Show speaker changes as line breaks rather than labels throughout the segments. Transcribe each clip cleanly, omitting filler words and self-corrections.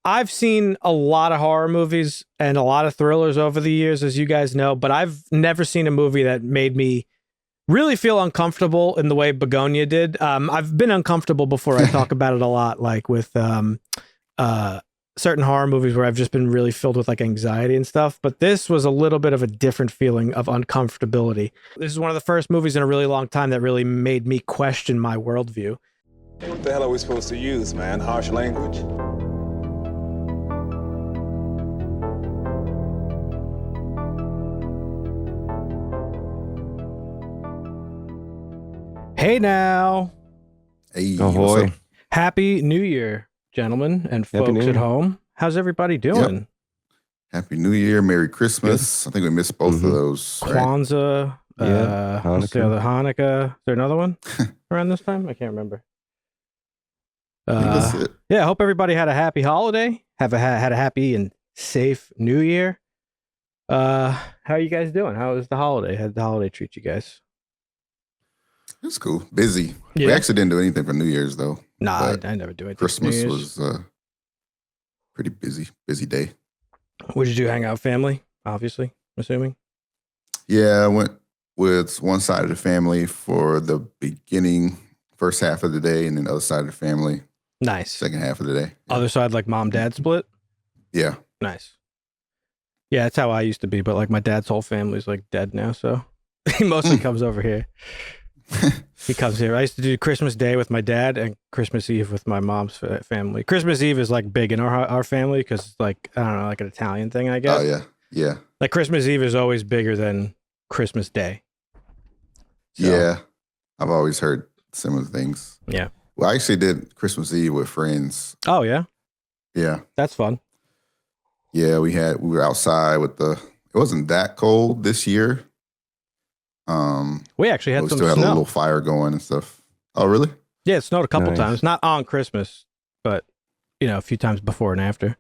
I've seen a lot of horror movies and a lot of thrillers over the years, as you guys know, but I've never seen a movie that made me really feel uncomfortable in the way Bugonia did. I've been uncomfortable before. I talk about it a lot, like with certain horror movies where I've just been really filled with like anxiety and stuff. But this was a little bit of a different feeling of uncomfortability. This is one of the first movies in a really long time that really made me question my worldview.
What the hell are we supposed to use, man? Harsh language?
Hey now.
Hey,
Ahoy.
Happy New Year, gentlemen and
Happy
folks
New
at
Year.
home. How's everybody doing?
Yep. Happy New Year, Merry Christmas. I think we missed both of those. Right?
Kwanzaa,
Yeah,
what's the
Hanukkah.
other Hanukkah? Is there another one around this time? I can't remember.
I think that's it.
Yeah, I hope everybody had a happy holiday. Had a happy and safe New Year. How are you guys doing? How was the holiday? How did the holiday treat you guys?
It was cool. Busy.
Yeah.
We actually didn't do anything for New Year's though.
Nah,
But
I never do anything. for New
Christmas
Year's.
was pretty busy day.
What did you do? Hang out with family? Obviously, I'm assuming.
Yeah, I went with one side of the family for the beginning, first half of the day, and then the other side of the family,
Nice.
second half of the day.
Other side, like mom, dad split.
Yeah.
Nice. Yeah, that's how I used to be, but like my dad's whole family's like dead now, so he mostly comes over here. He comes here. I used to do Christmas Day with my dad and Christmas Eve with my mom's family. Christmas Eve is like big in our family because it's like, I don't know, like an Italian thing, I guess.
Oh yeah. Yeah.
Like Christmas Eve is always bigger than Christmas Day. So,
Yeah. I've always heard similar things.
Yeah.
Well, I actually did Christmas Eve with friends.
Oh yeah,
Yeah.
that's fun.
Yeah, we were outside with it wasn't that cold this year.
We actually had
We
some
still had a
snow.
little fire going and stuff. Oh, really?
Yeah, it snowed a couple
Nice.
times. Not on Christmas, but a few times before and after.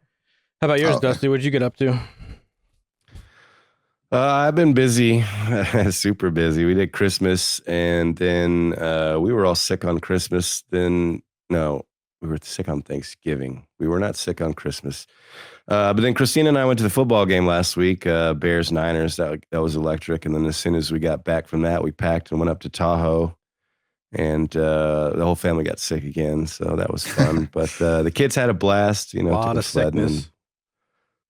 How about yours,
Oh, okay.
Dusty? What'd you get up to?
I've been busy, super busy. We did Christmas, and then we were all sick on Christmas. Then, no, we were sick on Thanksgiving. We were not sick on Christmas. But then Christina and I went to the football game last week, Bears Niners. That was electric. And then as soon as we got back from that, we packed and went up to Tahoe. And the whole family got sick again, so that was fun. But the kids had a blast,
A
to
lot
go
of
sledding
sickness.
and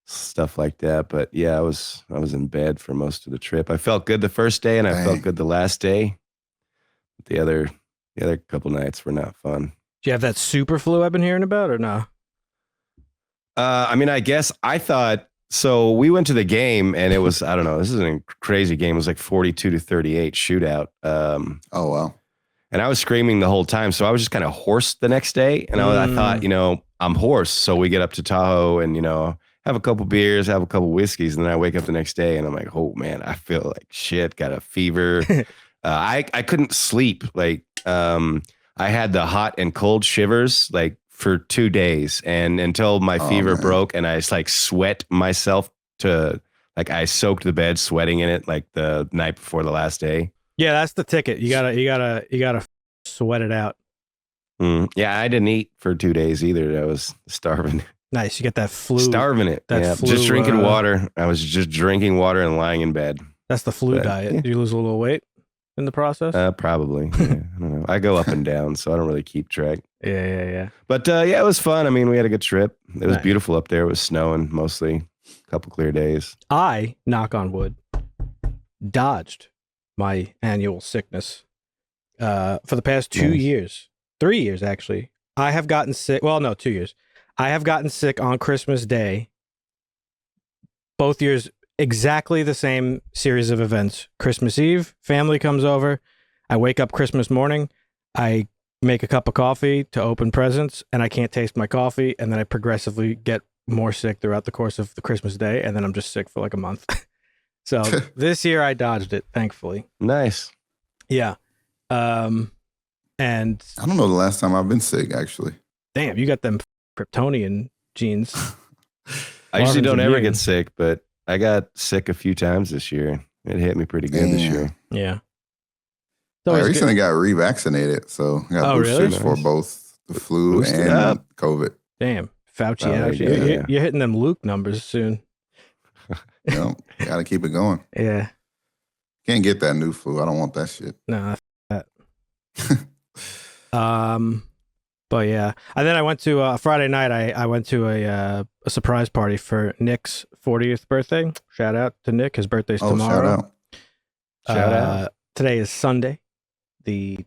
stuff like that. But yeah, I was in bed for most of the trip. I felt good the first day, and I felt
Dang.
good the last day. The other couple nights were not fun.
Do you have that super flu I've been hearing about, or no?
I mean, I guess I thought so. We went to the game, and it was I don't know. This is a crazy game. It was like 42-38 shootout.
Oh, wow.
And I was screaming the whole time. So I was just kind of hoarse the next day. And I thought, I'm hoarse. So we get up to Tahoe and, have a couple beers, have a couple whiskeys. And then I wake up the next day and I'm like, oh man, I feel like shit, got a fever. I couldn't sleep. Like, I had the hot and cold shivers like for 2 days. And until my fever
man.
broke and I just like sweat myself I soaked the bed sweating in it like the night before the last day.
Yeah, that's the ticket. You gotta sweat it out.
Yeah, I didn't eat for 2 days either. I was starving.
Nice. You get that flu.
Starving it.
that
Yeah,
flu,
just drinking water. I was just drinking water and lying in bed.
That's the flu
But,
diet.
yeah.
Do you lose a little weight in the process?
Probably. Yeah, I don't know. I go up and down, so I don't really keep track.
Yeah.
But yeah, it was fun. I mean, we had a good trip. It was
Nice.
beautiful up there. It was snowing mostly. A couple clear days.
I, knock on wood, dodged my annual sickness for the past 2
Nice.
years. 3 years, actually. I have gotten sick. Well, no, 2 years. I have gotten sick on Christmas Day. Both years, exactly the same series of events. Christmas Eve, family comes over. I wake up Christmas morning. I make a cup of coffee to open presents, and I can't taste my coffee. And then I progressively get more sick throughout the course of the Christmas day. And then I'm just sick for like a month. So this year I dodged it, thankfully.
Nice.
Yeah. And
I don't know the last time I've been sick, actually.
damn, you got them Kryptonian genes.
I usually
Marvin's
don't ever
immune.
get sick, but I got sick a few times this year. It hit me pretty good this
Damn.
year.
Yeah. It's
I
always
recently
good.
got revaccinated, so I got
Oh, really?
boosters for
Nice.
boosters for both the flu
Boosted
and
up.
COVID.
Damn. Fauci
Oh,
out.
there you go, yeah.
You're hitting them Luke numbers soon.
You know, gotta keep it going.
Yeah.
Can't get that new flu. I don't want that shit.
No, that. But yeah, and then I went to Friday night. I went to a surprise party for Nick's 40th birthday. Shout out to Nick. His birthday's tomorrow.
Shout out.
Today is Sunday, the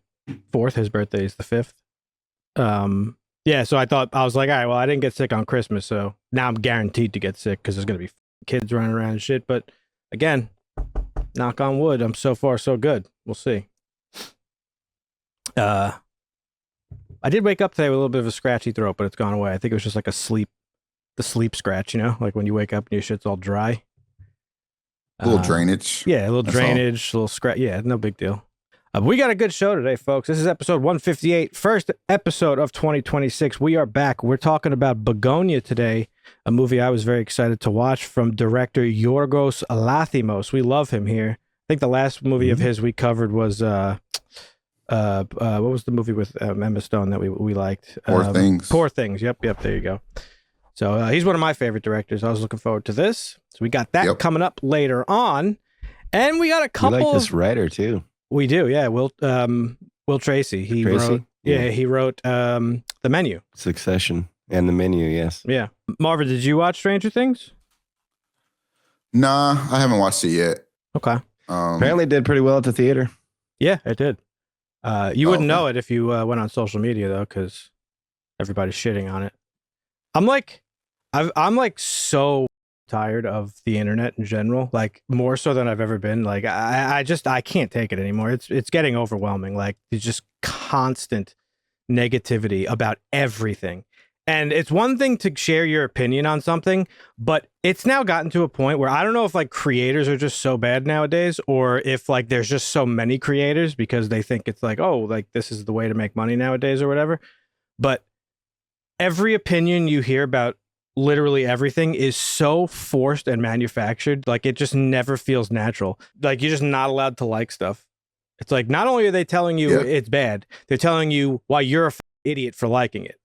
4th. His birthday is the 5th. Yeah. So I was like, all right, well, I didn't get sick on Christmas, so now I'm guaranteed to get sick because there's gonna be kids running around and shit. But again, knock on wood, I'm so far so good. We'll see. I did wake up today with a little bit of a scratchy throat, but it's gone away. I think it was just like the sleep scratch, like when you wake up and your shit's all dry.
A little drainage.
Yeah, a little
That's
drainage, a little scratch. Yeah, no big deal. But we got a good show today, folks. This is episode 158, first episode of 2026. We are back. We're talking about Bugonia today, a movie I was very excited to watch from director Yorgos Lanthimos. We love him here. I think the last movie of his we covered was what was the movie with Emma Stone that we liked?
Poor Things.
Poor Things. Yep. There you go. So he's one of my favorite directors. I was looking forward to this. So we got that coming up later on, and we got a couple.
We like this writer too.
We do, yeah. Will Tracy. He wrote. Yeah, he wrote The Menu,
Succession, and The Menu. Yes.
Yeah. Marvin, did you watch Stranger Things?
Nah, I haven't watched it yet.
Okay.
Apparently, it did pretty well at the theater.
Yeah, it did. You wouldn't know it if you went on social media though, because everybody's shitting on it. I'm like so tired of the internet in general, like more so than I've ever been. Like I can't take it anymore. It's getting overwhelming. Like there's just constant negativity about everything. And it's one thing to share your opinion on something, but it's now gotten to a point where I don't know if like creators are just so bad nowadays, or if like there's just so many creators because they think it's like, oh, like this is the way to make money nowadays or whatever. But every opinion you hear about literally everything is so forced and manufactured. Like it just never feels natural. Like you're just not allowed to like stuff. It's like, not only are they telling you it's bad, they're telling you why you're a idiot for liking it,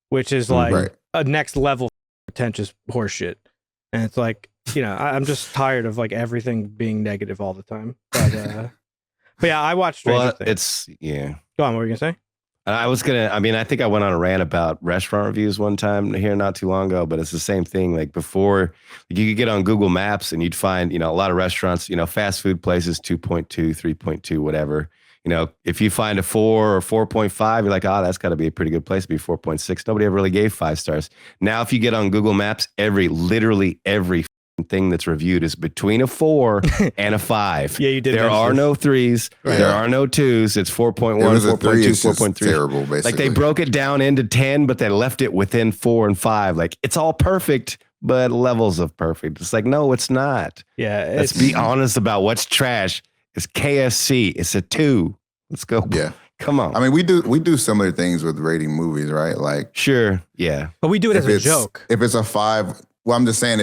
which is like a next level pretentious horseshit. And it's like, I'm just tired of like everything being negative all the time. But yeah, I watched Stranger Things. Go on, what were you gonna say?
I think I went on a rant about restaurant reviews one time here not too long ago, but it's the same thing. Like before, you could get on Google Maps and you'd find, a lot of restaurants, fast food places, 2.2, 3.2, whatever. If you find a 4 or 4.5, you're like, that's got to be a pretty good place to be 4.6. Nobody ever really gave 5 stars. Now, if you get on Google Maps, literally every thing that's reviewed is between a 4 and a 5.
Yeah, you did.
There are no 3s. Right. There are no 2s. It's 4.1, 4.2, 4.3.
Terrible, basically.
Like they broke it down into 10, but they left it within 4 and 5. Like it's all perfect, but levels of perfect. It's like, no, it's not.
Yeah.
Let's be honest about what's trash. It's KFC. It's a 2. Let's go.
Yeah.
Come on.
I mean, we do similar things with rating movies, right? Like,
sure. Yeah.
But we do it as a joke.
If it's a 5, well, I'm just saying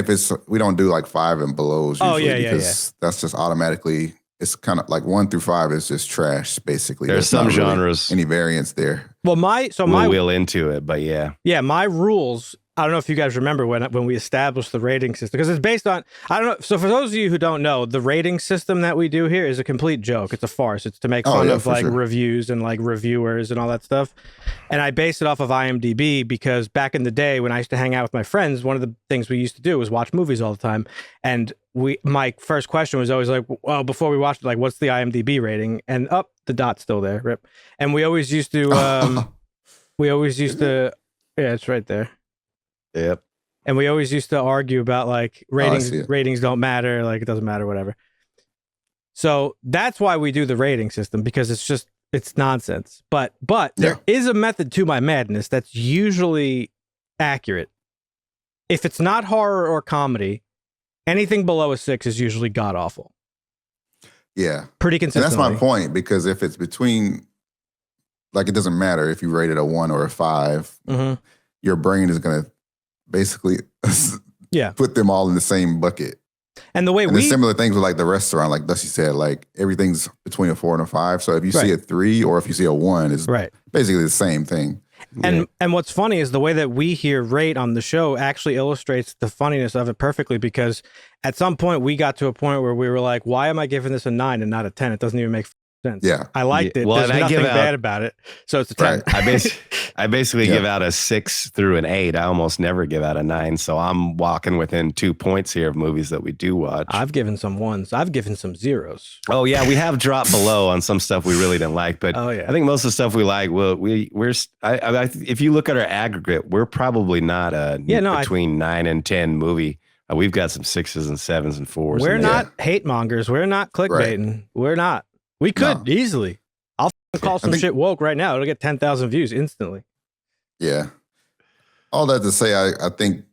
we don't do like 5 and belows usually because that's just automatically, it's kind of like 1 through 5 is just trash, basically.
There's some genres.
Any variance there.
Well,
we'll into it, but yeah.
Yeah, my rules, I don't know if you guys remember when we established the rating system, because it's based on, I don't know. So for those of you who don't know, the rating system that we do here is a complete joke. It's a farce. It's to make fun of like reviews and like reviewers and all that stuff. And I base it off of IMDb because back in the day when I used to hang out with my friends, one of the things we used to do was watch movies all the time. And my first question was always like, well, before we watched it, like, what's the IMDb rating? And the dot's still there. Rip. And we always used to, yeah, it's right there.
Yep.
And we always used to argue about like ratings don't matter, like it doesn't matter, whatever. So that's why we do the rating system, because it's nonsense. But there is a method to my madness that's usually accurate. If it's not horror or comedy, anything below a 6 is usually god awful.
Yeah.
Pretty consistently.
And that's my point, because if it's between, like, it doesn't matter if you rate it a 1 or a 5, your brain is going to basically put them all in the same bucket.
And
there's similar things with like the restaurant, like Dusty said, like everything's between a 4 and a 5. So if you see a 3 or if you see a 1, it's basically the same thing.
And what's funny is the way that we hear rate on the show actually illustrates the funniness of it perfectly, because at some point we got to a point where we were like, why am I giving this a 9 and not a 10? It doesn't even make sense.
Yeah.
I liked it.
Well,
There's nothing bad about it. So it's a 10.
Right.
I basically give out a 6 through an 8. I almost never give out a 9. So I'm walking within 2 points here of movies that we do watch.
I've given some 1s. I've given some 0s.
Oh yeah, we have dropped below on some stuff we really didn't like, but I think most of the stuff we like, well, if you look at our aggregate, we're probably not between 9 and 10 movie. We've got some 6s and 7s and 4s.
We're not hate mongers. We're not clickbaiting. Right. We're not. We could easily. I'll call some shit woke right now. It'll get 10,000 views instantly.
Yeah. All that to say, I think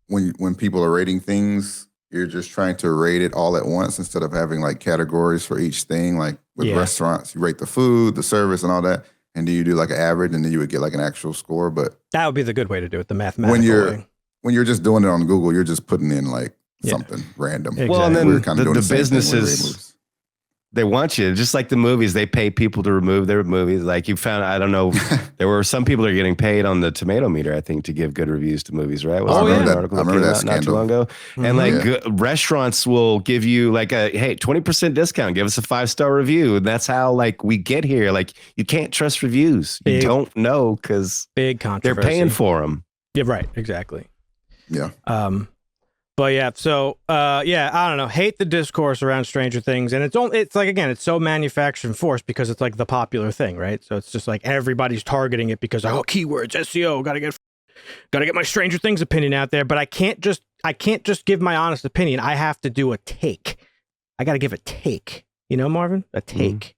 when people are rating things, you're just trying to rate it all at once instead of having like categories for each thing. Like with restaurants, you rate the food, the service, and all that. And then you do like an average, and then you would get like an actual score. But
that would be the good way to do it, the mathematical way.
When you're just doing it on Google, you're just putting in like something random.
Exactly.
Well, and then
we're kind of doing
the businesses, they want you, just like the movies, they pay people to remove their movies. Like you found, I don't know, there were some people that are getting paid on the tomato meter, I think, to give good reviews to movies, right?
I remember that scandal.
Not too long ago. And like restaurants will give you like hey, 20% discount, give us a 5-star review. And that's how like we get here. Like you can't trust reviews. You don't know because
big controversy.
They're paying for them.
Yeah, right. Exactly.
Yeah.
But yeah, so I don't know. Hate the discourse around Stranger Things, and it's like, again, it's so manufactured and forced because it's like the popular thing, right? So it's just like everybody's targeting it because keywords, SEO, gotta get my Stranger Things opinion out there. But I can't just give my honest opinion. I have to do a take. I gotta give a take. You know, Marvin, a take.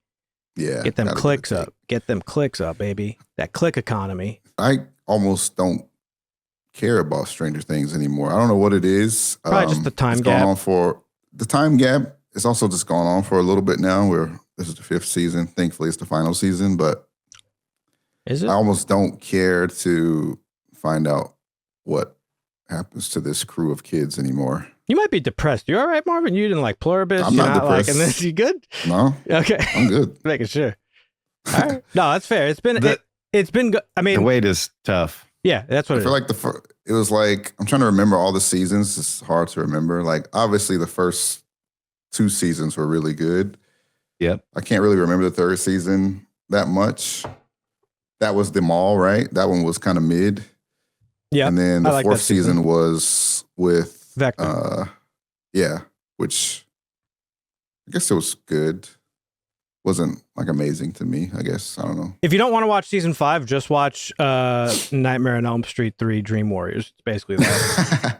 Yeah.
Get them clicks up. Get them clicks up, baby. That click economy.
I almost don't care about Stranger Things anymore. I don't know what it is.
Probably just the time gap.
The time gap. It's also just gone on for a little bit now. This is the 5th season. Thankfully, it's the final season. But
is it?
I almost don't care to find out what happens to this crew of kids anymore.
You might be depressed. You all right, Marvin? You didn't like Pluribus?
I'm not depressed.
Liking this? You good?
No.
Okay.
I'm good.
Making sure. All right. No, that's fair. It's been good. I mean,
the wait is tough.
Yeah, that's what
I feel like it was like, I'm trying to remember all the seasons. It's hard to remember. Like, obviously, the first 2 seasons were really good.
Yep.
I can't really remember the 3rd season that much. That was the mall, right? That one was kind of mid. Yeah. And then the 4th season was with
Vector.
Which I guess it was good. Wasn't like amazing to me, I guess. I don't know.
If you don't want to watch season 5, just watch Nightmare on Elm Street 3 Dream Warriors. It's basically that.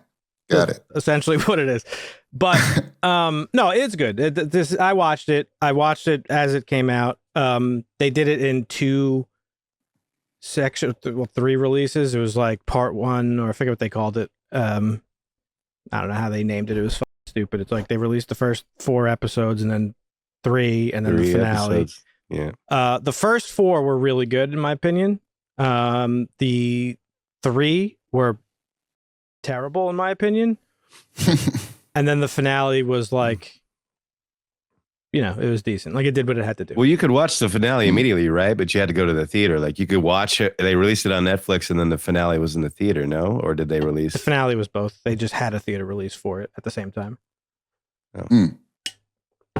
Got it.
Essentially what it is. But no, it's good. I watched it. I watched it as it came out. They did it in 2 sections, 3 releases. It was like part 1, or I forget what they called it. I don't know how they named it. It was stupid. It's like they released the first 4 episodes and then 3 and then the finale.
Episodes. Yeah.
The first 4 were really good in my opinion. The 3 were terrible in my opinion. And then the finale was like, it was decent. Like it did what it had to do.
Well, you could watch the finale immediately, right? But you had to go to the theater. Like you could watch it. They released it on Netflix and then the finale was in the theater, no? Or did they release?
The finale was both. They just had a theater release for it at the same time.
Oh.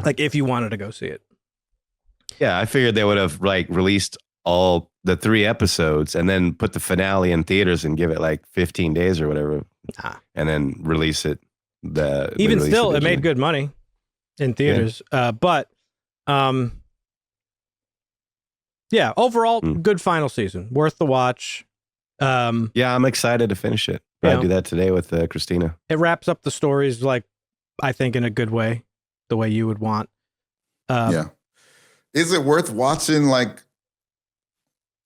Like if you wanted to go see it.
Yeah, I figured they would have like released all the 3 episodes and then put the finale in theaters and give it like 15 days or whatever.
Nah.
And then release it.
Even still, it made good money in theaters. Yeah. But overall, good final season. Worth the watch.
Yeah, I'm excited to finish it. I'll do that today with Christina.
It wraps up the stories, like, I think in a good way. The way you would want.
Is it worth watching? Like,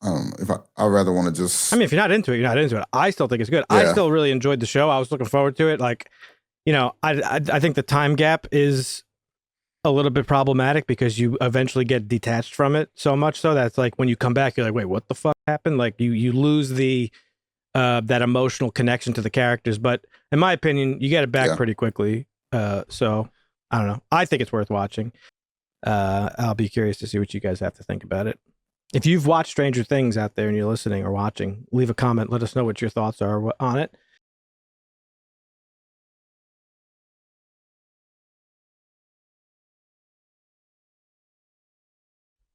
I'd rather want to just.
I mean, if you're not into it, you're not into it. I still think it's good. Yeah. I still really enjoyed the show. I was looking forward to it. Like, I think the time gap is a little bit problematic because you eventually get detached from it so much so that's like when you come back, you're like, wait, what the fuck happened? Like you lose the that emotional connection to the characters. But in my opinion, you get it back pretty quickly. So. I don't know. I think it's worth watching. I'll be curious to see what you guys have to think about it. If you've watched Stranger Things out there and you're listening or watching, leave a comment. Let us know what your thoughts are on it.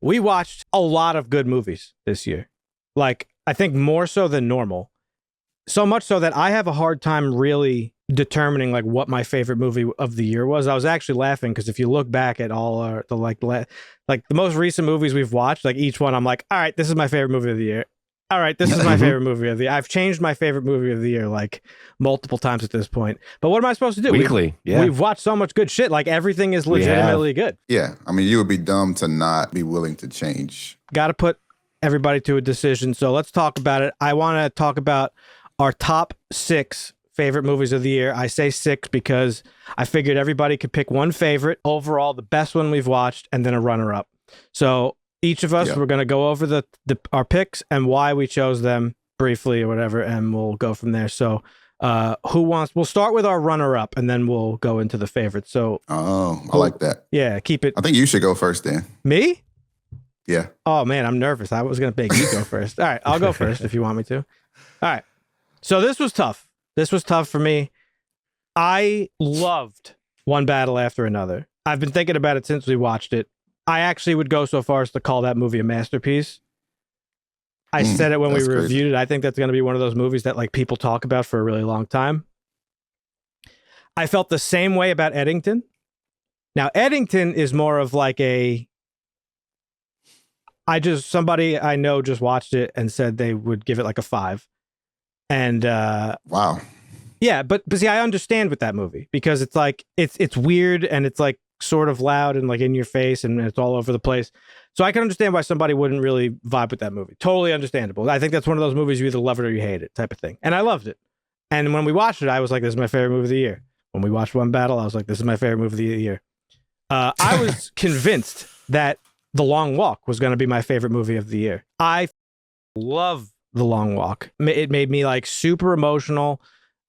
We watched a lot of good movies this year. Like, I think more so than normal. So much so that I have a hard time really determining like what my favorite movie of the year was. I was actually laughing because if you look back at all the most recent movies we've watched, like each one, I'm like, all right, this is my favorite movie of the year. All right, this is my favorite movie of the year. I've changed my favorite movie of the year like multiple times at this point. But what am I supposed to do?
Weekly,
We've watched so much good shit. Like everything is legitimately good.
Yeah. I mean, you would be dumb to not be willing to change.
Got to put everybody to a decision. So let's talk about it. I want to talk about our top 6 favorite movies of the year. I say 6 because I figured everybody could pick one favorite overall, the best one we've watched, and then a runner-up. So each of us, we're going to go over our picks and why we chose them briefly or whatever, and we'll go from there. So we'll start with our runner-up, and then we'll go into the favorites. So
I like that.
Yeah, keep it.
I think you should go first, Dan.
Me?
Yeah.
Oh, man, I'm nervous. I was going to make you go first. All right, I'll go first if you want me to. All right. So this was tough. This was tough for me. I loved One Battle After Another. I've been thinking about it since we watched it. I actually would go so far as to call that movie a masterpiece. I said it when we reviewed it. I think that's going to be one of those movies that like people talk about for a really long time. I felt the same way about Eddington. Now, Eddington is more of like somebody I know just watched it and said they would give it like a 5. And
wow.
Yeah, but see, I understand with that movie because it's like it's weird and it's like sort of loud and like in your face and it's all over the place. So I can understand why somebody wouldn't really vibe with that movie. Totally understandable. I think that's one of those movies you either love it or you hate it type of thing. And I loved it. And when we watched it, I was like, this is my favorite movie of the year. When we watched One Battle, I was like, this is my favorite movie of the year. I was convinced that The Long Walk was going to be my favorite movie of the year. I love The Long Walk. It made me like super emotional.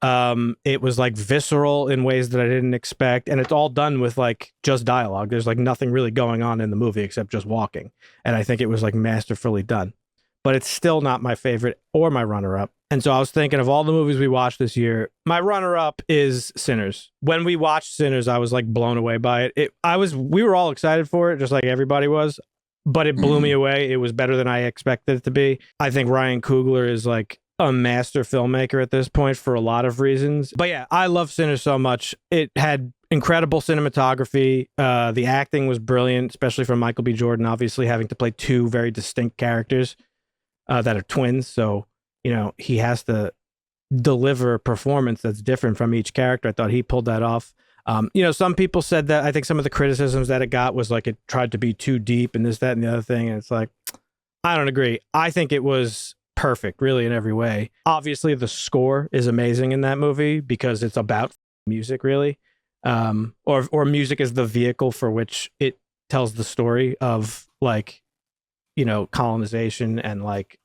It was like visceral in ways that I didn't expect, and it's all done with like just dialogue. There's like nothing really going on in the movie except just walking, and I think it was like masterfully done. But it's still not my favorite or my runner-up. And so I was thinking of all the movies we watched this year, my runner-up is Sinners. When we watched Sinners, I was like blown away by it. We were all excited for it, just like everybody was. But it blew me away. It was better than I expected it to be. I think Ryan Coogler is like a master filmmaker at this point for a lot of reasons. But yeah, I love Sinners so much. It had incredible cinematography. The acting was brilliant, especially from Michael B. Jordan, obviously having to play 2 very distinct characters that are twins. So, you know, he has to deliver a performance that's different from each character. I thought he pulled that off. You know, some people said that I think some of the criticisms that it got was like it tried to be too deep and this, that, and the other thing. And it's like, I don't agree. I think it was perfect, really, in every way. Obviously, the score is amazing in that movie because it's about music, really. Or music is the vehicle for which it tells the story of like, you know, colonization and like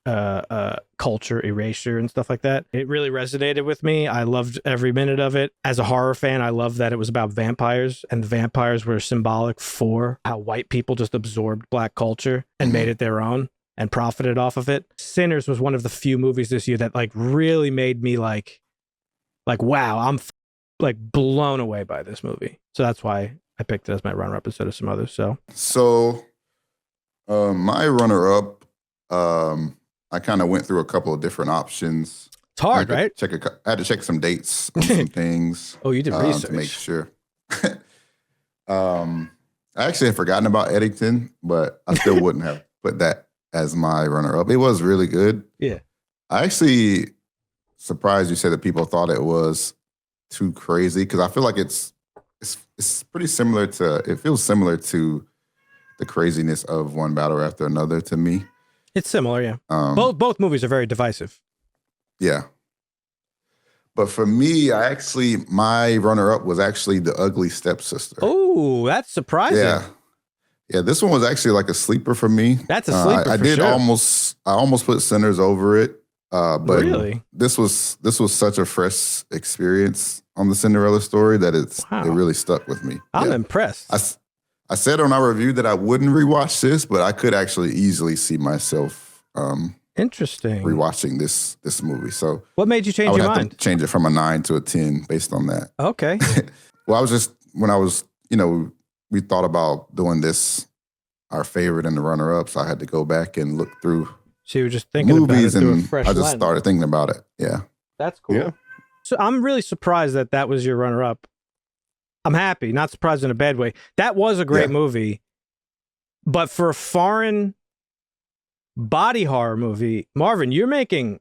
culture erasure and stuff like that. It really resonated with me. I loved every minute of it. As a horror fan, I love that it was about vampires, and the vampires were symbolic for how white people just absorbed black culture and made it their own and profited off of it. Sinners was one of the few movies this year that like really made me like wow, I'm like blown away by this movie. So that's why I picked it as my runner-up instead of some others. So
my runner-up, I kind of went through a couple of different options.
It's hard, right?
I had to check some dates on some things.
Oh, you did research.
To make sure. I actually had forgotten about Eddington, but I still wouldn't have put that as my runner-up. It was really good.
Yeah.
I actually surprised you said that people thought it was too crazy because I feel like it's pretty similar to, it feels similar to the craziness of One Battle After Another to me.
It's similar, yeah. Both movies are very divisive.
Yeah. But for me, my runner-up was actually The Ugly Stepsister.
Oh, that's surprising.
Yeah. Yeah, this one was actually like a sleeper for me.
That's a sleeper
I
for
did
sure.
I almost put Sinners over it. But
really?
This was such a fresh experience on the Cinderella story that it really stuck with me.
I'm impressed.
I said on our review that I wouldn't rewatch this, but I could actually easily see myself
Interesting.
rewatching this movie. So
what made you
I
change
would
your
have
mind?
to change it from a 9 to a 10 based on that.
Okay.
Well, I was just when I was, we thought about doing this, our favorite and the runner-up. So I had to go back and look through
So you were just thinking
movies,
about it through a
and
fresh
I just
lens.
started thinking about it. Yeah.
That's cool.
Yeah.
So I'm really surprised that was your runner-up. I'm happy, not surprised in a bad way. That was a great movie, but for a foreign body horror movie, Marvin, you're making.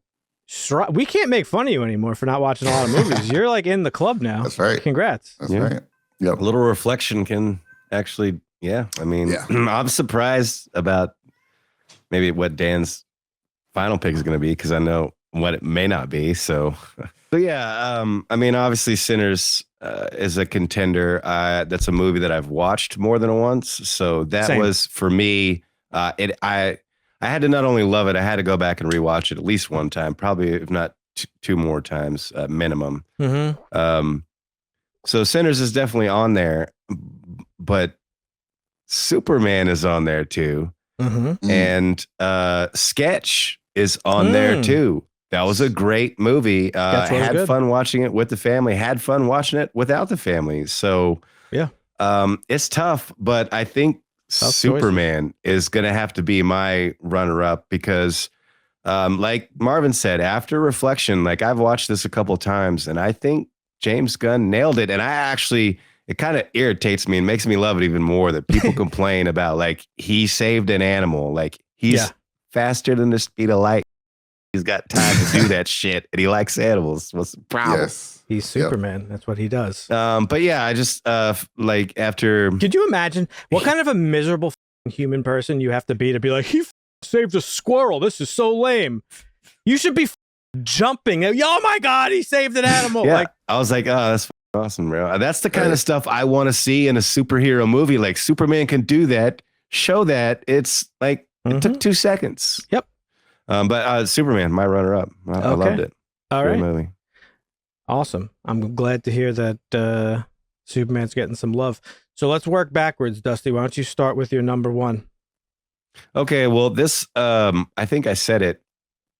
We can't make fun of you anymore for not watching a lot of movies. You're like in the club now.
That's right.
Congrats.
That's right. Yep.
A little reflection can actually, I mean, I'm surprised about maybe what Dan's final pick is going to be because I know what it may not be. So yeah, I mean, obviously Sinners is a contender. That's a movie that I've watched more than once. So that was for me, I had to not only love it, I had to go back and rewatch it at least one time, probably if not two more times minimum.
Mm-hmm.
So Sinners is definitely on there, but Superman is on there too.
Mm-hmm.
And Sketch is on there too. That was a great movie. Had fun watching it with the family, had fun watching it without the family. So
yeah,
it's tough, but I think Superman is going to have to be my runner-up because like Marvin said, after reflection, like I've watched this a couple times and I think James Gunn nailed it. And it kind of irritates me and makes me love it even more that people complain about like he saved an animal. Like he's faster than the speed of light. He's got time to do that shit and he likes animals. What's the problem?
Yes.
He's Superman. That's what he does.
But yeah, I just like after.
Could you imagine what kind of a miserable human person you have to be like, he saved a squirrel. This is so lame. You should be jumping. Oh my God, he saved an animal.
Yeah.
Like
I was like, oh, that's awesome, bro. That's the kind of stuff I want to see in a superhero movie. Like Superman can do that. Show that. It's like it took 2 seconds.
Yep.
But Superman, my runner-up. I loved it.
All right.
Movie.
Awesome. I'm glad to hear that Superman's getting some love. So let's work backwards, Dusty. Why don't you start with your number one?
Okay. Well, this I think I said it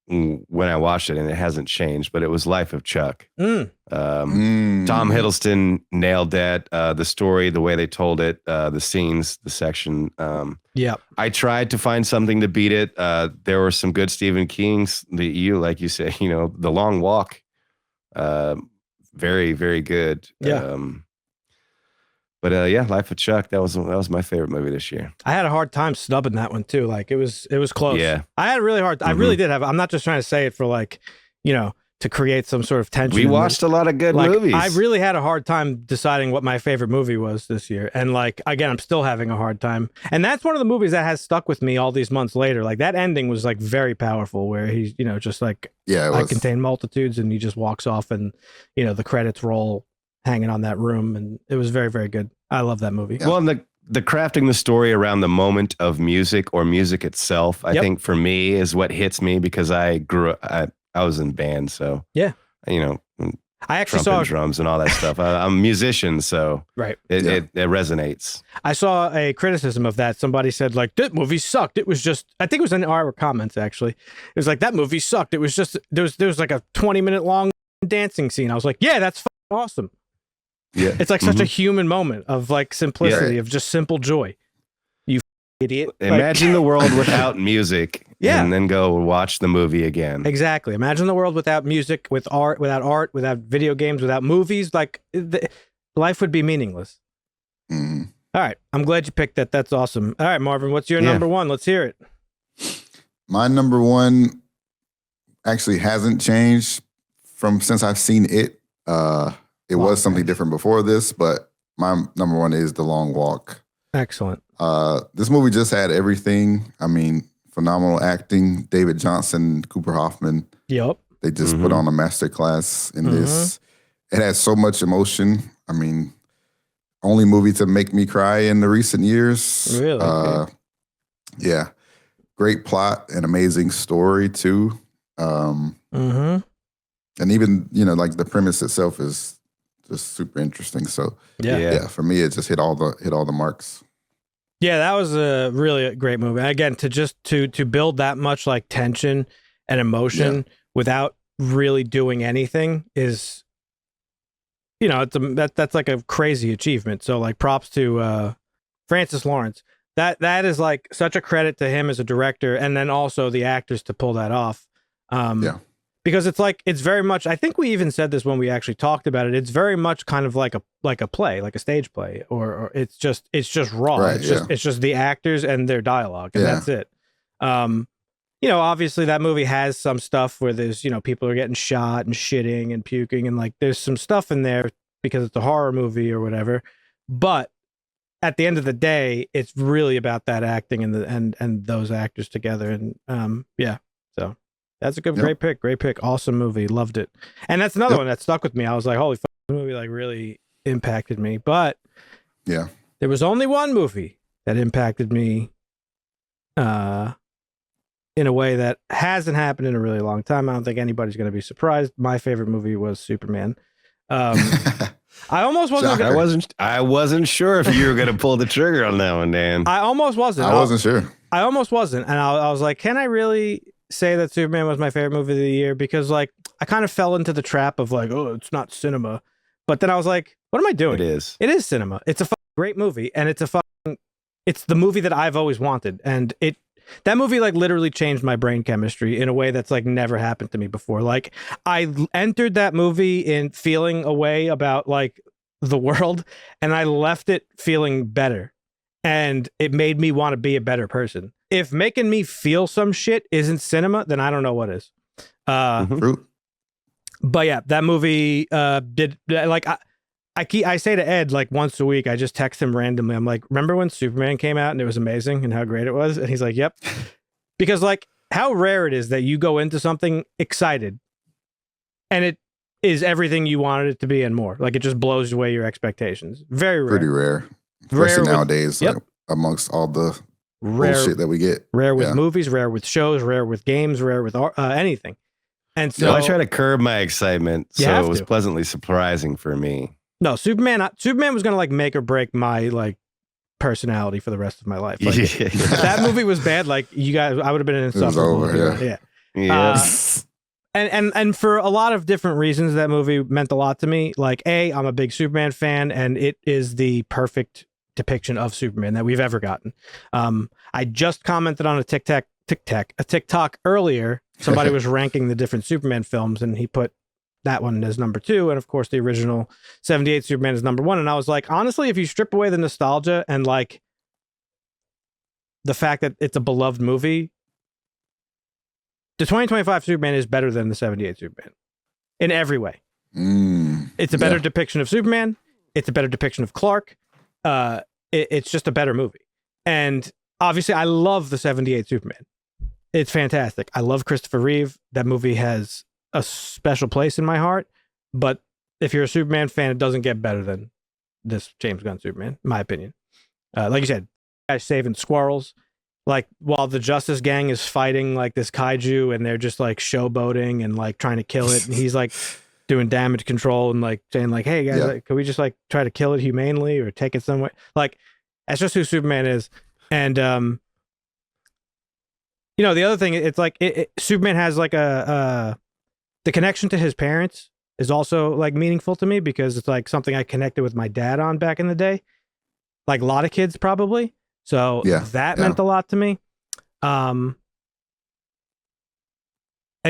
when I watched it, and it hasn't changed. But it was Life of Chuck. Tom Hiddleston nailed that. The story, the way they told it, the scenes, the section.
Yeah.
I tried to find something to beat it. There were some good Stephen King's. Like you said, The Long Walk. Very, very good.
Yeah.
But Life of Chuck. That was my favorite movie this year.
I had a hard time snubbing that one too. Like it was close.
Yeah.
I had a really hard. I really did have. I'm not just trying to say it for like, to create some sort of tension.
We watched a lot of good movies.
I really had a hard time deciding what my favorite movie was this year. And like, again, I'm still having a hard time. And that's one of the movies that has stuck with me all these months later. Like that ending was like very powerful where he's, just like, I contain multitudes and he just walks off and, the credits roll hanging on that room. And it was very, very good. I love that movie.
Yeah. Well, and the crafting the story around the moment of music or music itself, I think for me is what hits me because I was in band, so
yeah,
I actually saw drums and all that stuff. I'm a musician, so it resonates.
I saw a criticism of that. Somebody said like that movie sucked. It was just, I think it was in our comments actually. It was like that movie sucked. It was just there was like a 20-minute long dancing scene. I was like, yeah, that's awesome.
Yeah,
it's like such a human moment of like simplicity of just simple joy. You idiot.
Imagine the world without music.
Yeah.
And then go watch the movie again.
Exactly. Imagine the world without music, without art, without video games, without movies. Like life would be meaningless.
Mm.
All right. I'm glad you picked that. That's awesome. All right, Marvin, what's your number one? Let's hear it.
My number one actually hasn't changed from since I've seen it. It was something different before this, but my number one is The Long Walk.
Excellent.
This movie just had everything. I mean, phenomenal acting. David Johnson, Cooper Hoffman.
Yep.
They just put on a masterclass in this. It has so much emotion. I mean, only movie to make me cry in the recent years.
Really?
Yeah. Great plot and amazing story too. And even, like the premise itself is just super interesting. So yeah, for me, it just hit all the marks.
Yeah, that was a really great movie. Again, to build that much like tension and emotion without really doing anything is, that's like a crazy achievement. So like props to Francis Lawrence. That is like such a credit to him as a director, and then also the actors to pull that off. Because it's very much, I think we even said this when we actually talked about it. It's very much kind of like a play, like a stage play, or it's just raw.
Right,
It's just the actors and their dialogue, and that's it. Obviously that movie has some stuff where there's, people are getting shot and shitting and puking, and like there's some stuff in there because it's a horror movie or whatever. But at the end of the day, it's really about that acting and those actors together. And so that's a great pick. Awesome movie. Loved it. And that's another one that stuck with me. I was like, holy fuck, this movie like really impacted me. But there was only one movie that impacted me in a way that hasn't happened in a really long time. I don't think anybody's going to be surprised. My favorite movie was Superman. I almost wasn't.
I wasn't sure if you were going to pull the trigger on that one, Dan.
I almost wasn't.
I wasn't sure.
I almost wasn't, and I was like, can I really say that Superman was my favorite movie of the year? Because like I kind of fell into the trap of like, oh, it's not cinema. But then I was like, what am I doing?
It is
cinema. It's a great movie, and it's the movie that I've always wanted, and that movie like literally changed my brain chemistry in a way that's like never happened to me before. Like I entered that movie in feeling a way about like the world, and I left it feeling better, and it made me want to be a better person. If making me feel some shit isn't cinema, then I don't know what is.
True.
But yeah, that movie did like I say to Ed like once a week, I just text him randomly. I'm like, remember when Superman came out and it was amazing and how great it was? And he's like, yep. Because like how rare it is that you go into something excited and it is everything you wanted it to be and more. Like it just blows away your expectations. Very rare.
Pretty rare. Especially nowadays, like, amongst all the bullshit that we get.
Rare with movies, rare with shows, rare with games, rare with anything. And so
I try to curb my excitement, so it was pleasantly surprising for me.
No, Superman was gonna like make or break my like personality for the rest of my life. Like, if that movie was bad, like you guys, I would have been insufferable.
It was over,
yeah. And for a lot of different reasons, that movie meant a lot to me. Like, I'm a big Superman fan, and it is the perfect depiction of Superman that we've ever gotten. I just commented on a TikTok earlier. Somebody was ranking the different Superman films, and he put that one as number 2, and of course the original 78 Superman is number 1. And I was like, honestly, if you strip away the nostalgia and like the fact that it's a beloved movie, the 2025 Superman is better than the 78 Superman in every way. It's a better depiction of Superman. It's a better depiction of Clark. It's just a better movie. And obviously I love the 78 Superman. It's fantastic. I love Christopher Reeve. That movie has a special place in my heart, but if you're a Superman fan, it doesn't get better than this James Gunn Superman, in my opinion. Like you said, guys saving squirrels, like while the Justice Gang is fighting like this kaiju and they're just like showboating and like trying to kill it, and he's like doing damage control and like saying like, hey guys, like, can we just like try to kill it humanely or take it somewhere? Like that's just who Superman is. And the other thing, it's like Superman has like the connection to his parents is also like meaningful to me because it's like something I connected with my dad on back in the day, like a lot of kids probably. So that meant a lot to me. And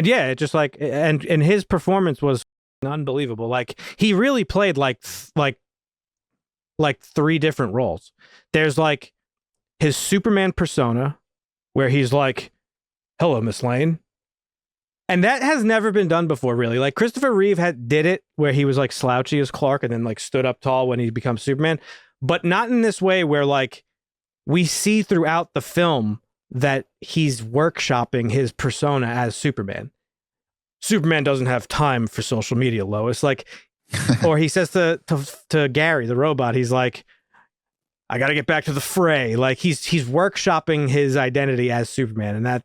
yeah, it just like, and his performance was unbelievable. Like he really played like 3 different roles. There's like his Superman persona where he's like, hello, Miss Lane. And that has never been done before, really. Like Christopher Reeve did it where he was like slouchy as Clark and then like stood up tall when he becomes Superman, but not in this way where like we see throughout the film that he's workshopping his persona as Superman. Superman doesn't have time for social media, Lois. Like, or he says to Gary, the robot, he's like, I got to get back to the fray. Like he's workshopping his identity as Superman, and that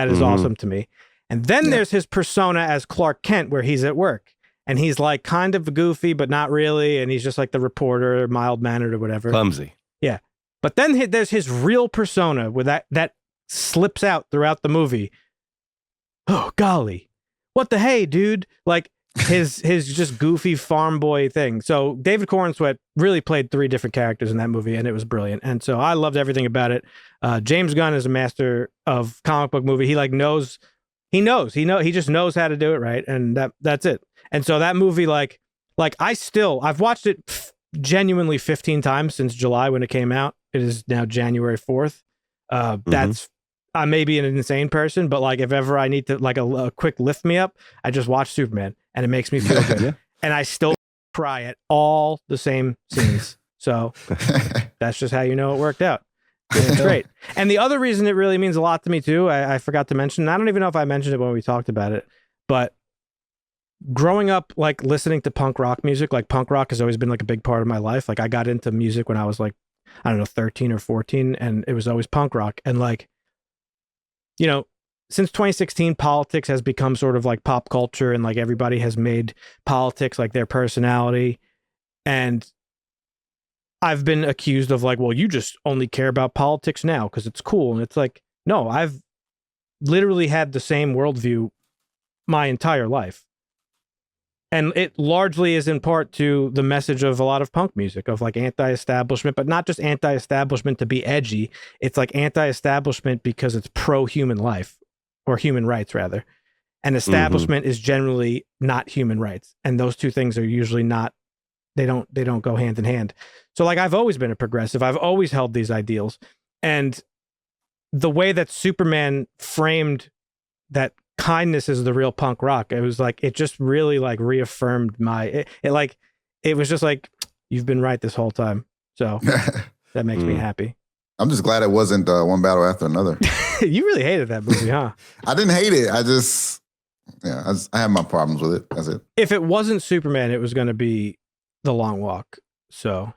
is awesome to me. And then there's his persona as Clark Kent, where he's at work and he's like kind of goofy, but not really. And he's just like the reporter, mild mannered or whatever.
Clumsy.
Yeah. But then there's his real persona with that slips out throughout the movie. Oh, golly. What the hey, dude? Like his just goofy farm boy thing. So David Corenswet really played 3 different characters in that movie, and it was brilliant. And so I loved everything about it. James Gunn is a master of comic book movie. He just knows how to do it right, and that's it. And so that movie, like I've watched it genuinely 15 times since July when it came out. It is now January 4th. That's I may be an insane person, but like if ever I need to like a quick lift me up, I just watch Superman and it makes me feel good.
Yeah.
And I still cry at all the same scenes. So that's just how you know it worked out. It's great. And the other reason it really means a lot to me too, I forgot to mention, I don't even know if I mentioned it when we talked about it, but growing up like listening to punk rock music, like punk rock has always been like a big part of my life. Like I got into music when I was like, I don't know, 13 or 14, and it was always punk rock. And like, you know, since 2016, politics has become sort of like pop culture, and like everybody has made politics like their personality. And I've been accused of like, well, you just only care about politics now because it's cool. And it's like, no, I've literally had the same worldview my entire life. And it largely is in part to the message of a lot of punk music of like anti-establishment, but not just anti-establishment to be edgy. It's like anti-establishment because it's pro-human life, or human rights rather. And establishment is generally not human rights. And those two things are usually not, they don't go hand in hand. So like I've always been a progressive. I've always held these ideals. And the way that Superman framed that kindness is the real punk rock, it was like, it just really like reaffirmed it was just like, you've been right this whole time. So that makes me happy.
I'm just glad it wasn't one battle after another.
You really hated that movie, huh?
I didn't hate it. I have my problems with it. That's it.
If it wasn't Superman, it was going to be The Long Walk. So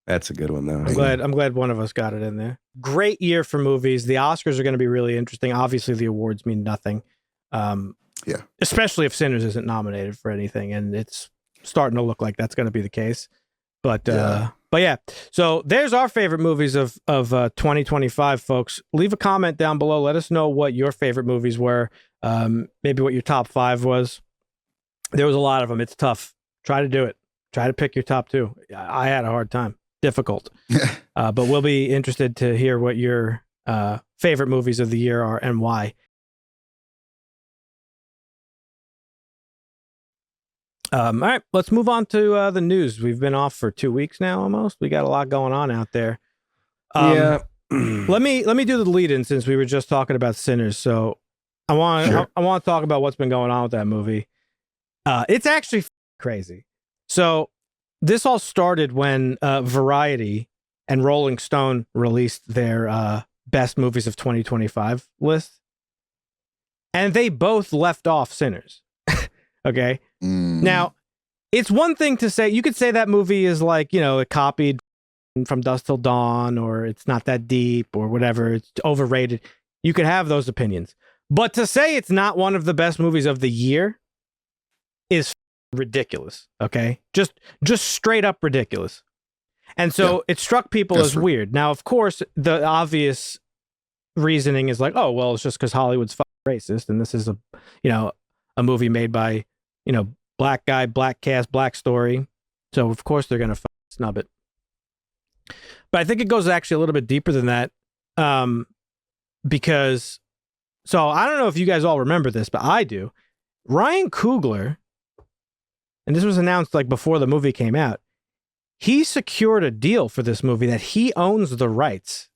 That's a good one, though.
I'm glad one of us got it in there. Great year for movies. The Oscars are going to be really interesting. Obviously, the awards mean nothing.
Yeah.
Especially if Sinners isn't nominated for anything, and it's starting to look like that's going to be the case. But yeah. So there's our favorite movies of 2025, folks. Leave a comment down below. Let us know what your favorite movies were. Maybe what your top 5 was. There was a lot of them. It's tough. Try to do it. Try to pick your top 2. I had a hard time. Difficult. But we'll be interested to hear what your favorite movies of the year are and why. All right, let's move on to the news. We've been off for 2 weeks now, almost. We got a lot going on out there.
Yeah.
let me do the lead-in since we were just talking about Sinners. So I want to talk about what's been going on with that movie. It's actually crazy. So this all started when Variety and Rolling Stone released their best movies of 2025 list, and they both left off Sinners. Okay. Now, it's one thing to say, you could say that movie is like, you know, it copied From Dusk Till Dawn, or it's not that deep, or whatever, it's overrated. You could have those opinions. But to say it's not one of the best movies of the year is ridiculous, okay? Just straight up ridiculous. And so it struck people as weird. Now, of course, the obvious reasoning is like, oh, well, it's just because Hollywood's racist, and this is a movie made by, black guy, black cast, black story. So of course they're going to snub it. But I think it goes actually a little bit deeper than that. Because, so I don't know if you guys all remember this, but I do. Ryan Coogler, and this was announced like before the movie came out, he secured a deal for this movie that he owns the rights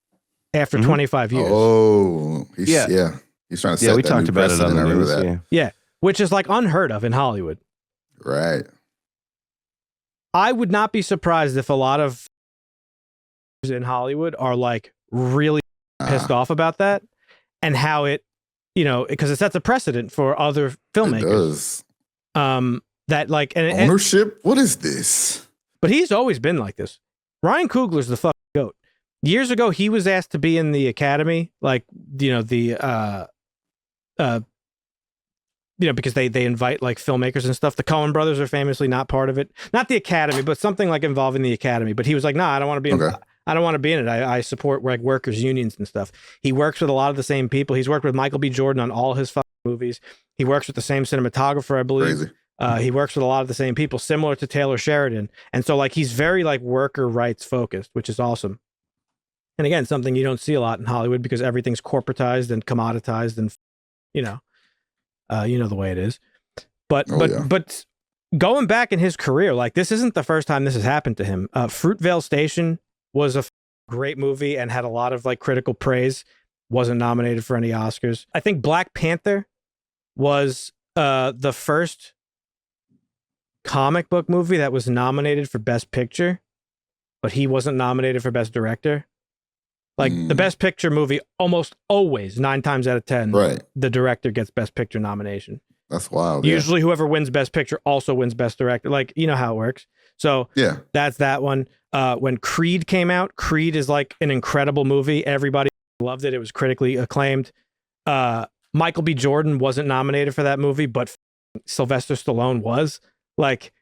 after 25 years.
Oh, he's trying to set
we
that
talked
new
about it on
precedent.
the
I remember
news.
that.
Yeah, which is like unheard of in Hollywood.
Right.
I would not be surprised if a lot of in Hollywood are like really pissed off about that, and how it, because it sets a precedent for other filmmakers.
It does.
That like and
ownership. What is this?
But he's always been like this. Ryan Coogler's the fucking goat. Years ago, he was asked to be in the Academy, like because they invite like filmmakers and stuff. The Coen brothers are famously not part of it. Not the Academy, but something like involving the Academy. But he was like, nah, I don't want to be I don't want to be in it. I support like workers' unions and stuff. He works with a lot of the same people. He's worked with Michael B. Jordan on all his fucking movies. He works with the same cinematographer, I believe.
Crazy.
He works with a lot of the same people, similar to Taylor Sheridan. And so like he's very like worker rights focused, which is awesome. And again, something you don't see a lot in Hollywood because everything's corporatized and commoditized and you know the way it is. But but going back in his career, like this isn't the first time this has happened to him. Fruitvale Station was a great movie and had a lot of like critical praise. Wasn't nominated for any Oscars. I think Black Panther was the first comic book movie that was nominated for Best Picture, but he wasn't nominated for Best Director. Like the Best Picture movie, almost always 9 times out of 10,
right, the
director gets Best Picture nomination.
That's wild.
Usually whoever wins Best Picture also wins Best Director. Like, you know how it works. So yeah, that's that one. When Creed came out, Creed is like an incredible movie. Everybody loved it. It was critically acclaimed. Michael B. Jordan wasn't nominated for that movie, but Sylvester Stallone was. Like,